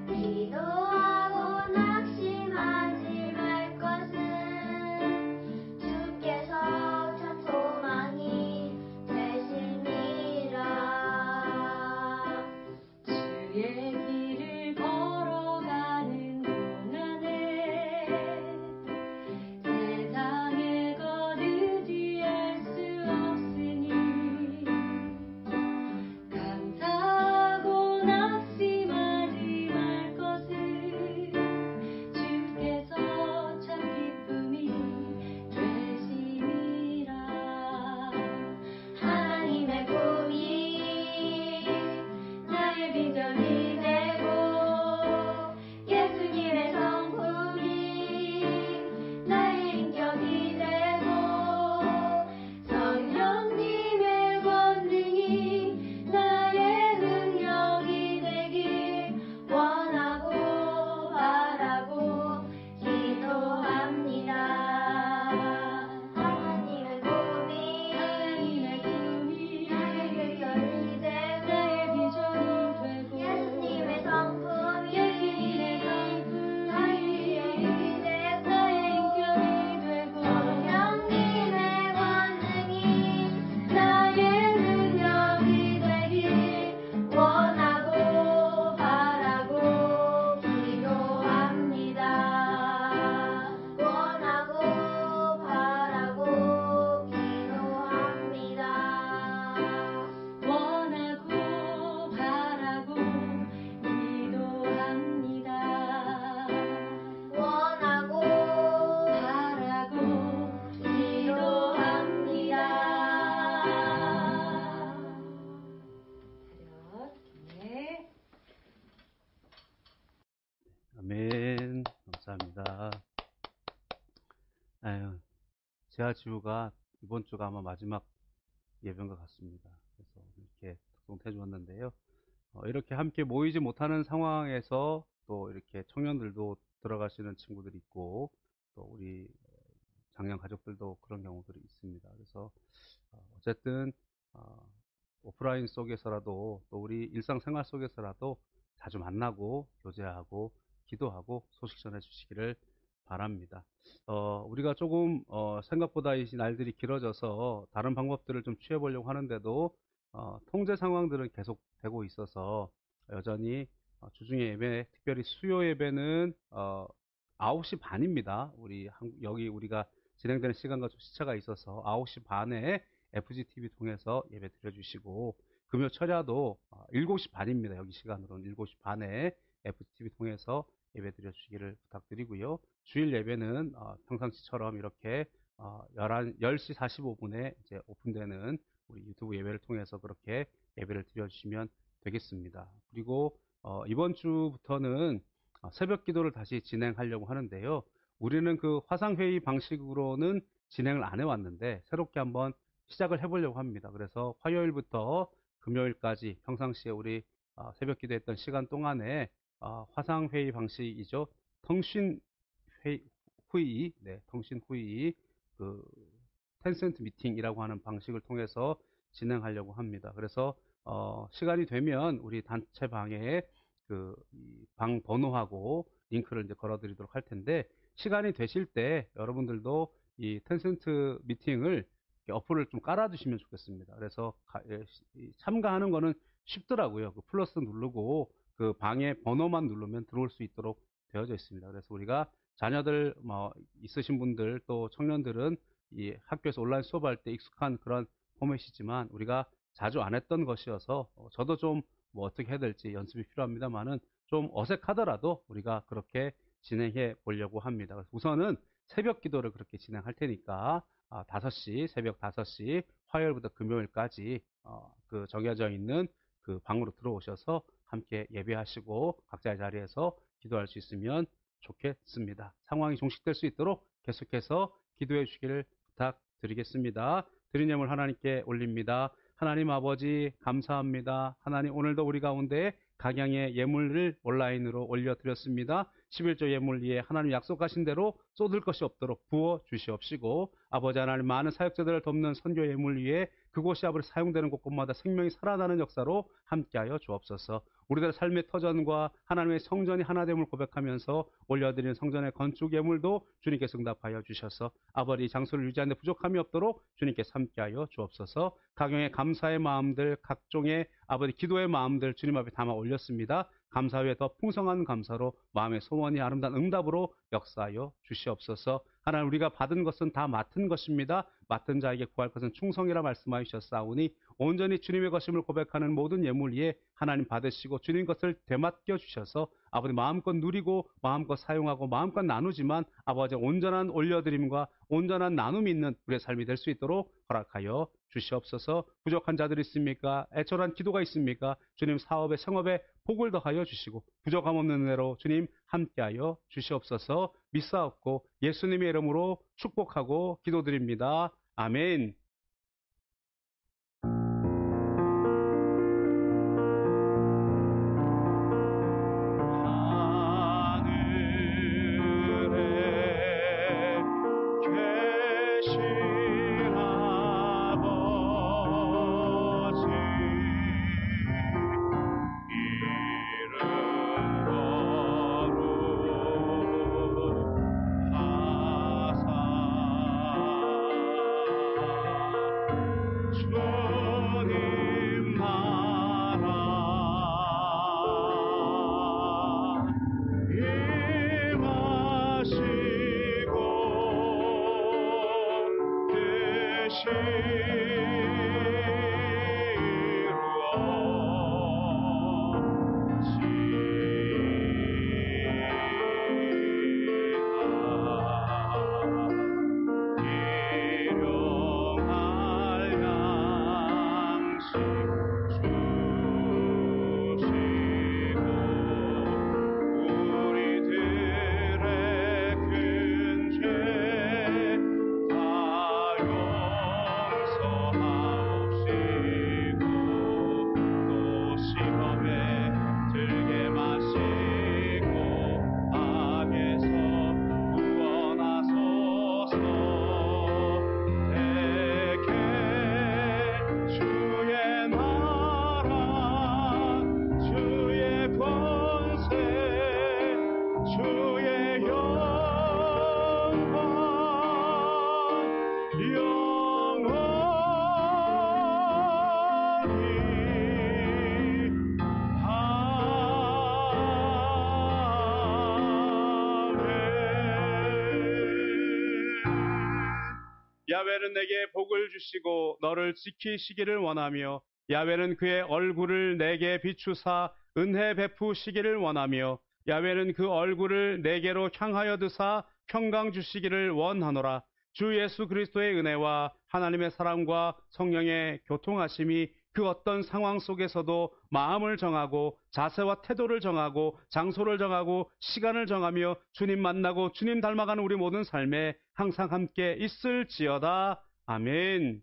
기도하고 낙심하지 말 것은 주께서 참 소망이 되심이라. 주의 길을 걸어가는 동안에 세상의 것 의지할 수 없으니 감사하고 낙심하지 말 것은 주께서 참 기쁨이 되심이라. 하나님의 꿈이 나의 비전이 되고 예수님의 성품이 나의 인격이 되고 성령님의 권능이 나의 능력이 되길 원하고 바라고 기도합니다. 하나님의 꿈이 나의 비전이 되고 예수님의 성품이 나의 인격이 되고 성령님의 권능이 나의 능력이 되길 원하고 바라고 기도합니다. 원하고 바라고 기도합니다. 원하고 바라고 기도합니다. 원하고 바라고 기도합니다. 네. 아멘. 감사합니다. 아유, 재하지우가 이번 주가 아마 마지막 예배인 것 같습니다. 그래서 이렇게 특송해 주었는데요. 이렇게 함께 모이지 못하는 상황에서 또 이렇게 청년들도 들어가시는 친구들이 있고 또 우리 장년 가족들도 그런 경우들이 있습니다. 그래서 어쨌든 오프라인 속에서라도 또 우리 일상생활 속에서라도 자주 만나고 교제하고 기도하고 소식 전해 주시기를 바랍니다. 우리가 조금 생각보다 이 날들이 길어져서 다른 방법들을 좀 취해 보려고 하는데도 통제 상황들은 계속 되고 있어서 여전히 주중에 예배, 특별히 수요 예배는 9시 반입니다. 여기 우리가 진행되는 시간과 좀 시차가 있어서 9시 반에 FGTV 통해서 예배 드려주시고 금요 철야도 7시 반입니다. 여기 시간으로는 7시 반에 FGTV 통해서 예배 드려주시기를 부탁드리고요. 주일 예배는 평상시처럼 이렇게 10시 45분에 이제 오픈되는 우리 유튜브 예배를 통해서 그렇게 예배를 드려주시면 되겠습니다. 그리고 이번 주부터는 새벽 기도를 다시 진행하려고 하는데요. 우리는 그 화상회의 방식으로는 진행을 안 해왔는데 새롭게 한번 시작을 해보려고 합니다. 그래서 화요일부터 금요일까지 평상시에 우리 새벽 기도했던 시간 동안에 화상회의 방식이죠. 통신회의, 그 텐센트 미팅이라고 하는 방식을 통해서 진행하려고 합니다. 그래서 시간이 되면 우리 단체 방에 그 방 번호하고 링크를 이제 걸어드리도록 할 텐데 시간이 되실 때 여러분들도 이 텐센트 미팅을 어플을 좀 깔아두시면 좋겠습니다. 그래서 참가하는 거는 쉽더라고요. 그 플러스 누르고 그 방에 번호만 누르면 들어올 수 있도록 되어져 있습니다. 그래서 우리가 자녀들 있으신 분들 또 청년들은 이 학교에서 온라인 수업할 때 익숙한 그런 포맷이지만 우리가 자주 안 했던 것이어서 저도 좀 뭐 어떻게 해야 될지 연습이 필요합니다만은 좀 어색하더라도 우리가 그렇게 진행해 보려고 합니다. 그래서 우선은 새벽 기도를 그렇게 진행할 테니까 5시, 새벽 5시 화요일부터 금요일까지 그 정해져 있는 그 방으로 들어오셔서 함께 예배하시고 각자의 자리에서 기도할 수 있으면 좋겠습니다. 상황이 종식될 수 있도록 계속해서 기도해 주시기를 부탁드리겠습니다. 드린 예물 하나님께 올립니다. 하나님 아버지 감사합니다. 하나님 오늘도 우리 가운데 각양의 예물을 온라인으로 올려드렸습니다. 11조 예물 위에 하나님 약속하신 대로 쏟을 것이 없도록 부어 주시옵시고 아버지 하나님 많은 사역자들을 돕는 선교 예물 위에 그곳이 아버지 사용되는 곳곳마다 생명이 살아나는 역사로 함께하여 주옵소서. 우리들의 삶의 터전과 하나님의 성전이 하나됨을 고백하면서 올려드리는 성전의 건축 예물도 주님께서 응답하여 주셔서 아버지 장소를 유지하는 데 부족함이 없도록 주님께서 함께하여 주옵소서. 각용의 감사의 마음들 각종의 아버지 기도의 마음들 주님 앞에 담아 올렸습니다. 감사 위에 더 풍성한 감사로 마음의 소원이 아름다운 응답으로 역사하여 주시옵소서. 하나님 우리가 받은 것은 다 맡은 것입니다. 맡은 자에게 구할 것은 충성이라 말씀하여 주셨사오니 온전히 주님의 것임을 고백하는 모든 예물 위에 하나님 받으시고 주님 것을 되맡겨 주셔서 아버지 마음껏 누리고 마음껏 사용하고 마음껏 나누지만 아버지 온전한 올려드림과 온전한 나눔이 있는 우리의 삶이 될 수 있도록 허락하여 주시옵소서. 부족한 자들이 있습니까? 애절한 기도가 있습니까? 주님 사업에 성업에 복을 더하여 주시고 부족함 없는 은혜로 주님 함께하여 주시옵소서. 믿사옵고 예수님의 이름으로 축복하고 기도드립니다. 아멘. 야훼는 내게 복을 주시고 너를 지키시기를 원하며 야훼는 그의 얼굴을 내게 비추사 은혜 베푸시기를 원하며 야훼는 그 얼굴을 내게로 향하여 드사 평강 주시기를 원하노라. 주 예수 그리스도의 은혜와 하나님의 사랑과 성령의 교통하심이 그 어떤 상황 속에서도 마음을 정하고 자세와 태도를 정하고 장소를 정하고 시간을 정하며 주님 만나고 주님 닮아가는 우리 모든 삶에 항상 함께 있을지어다. 아멘.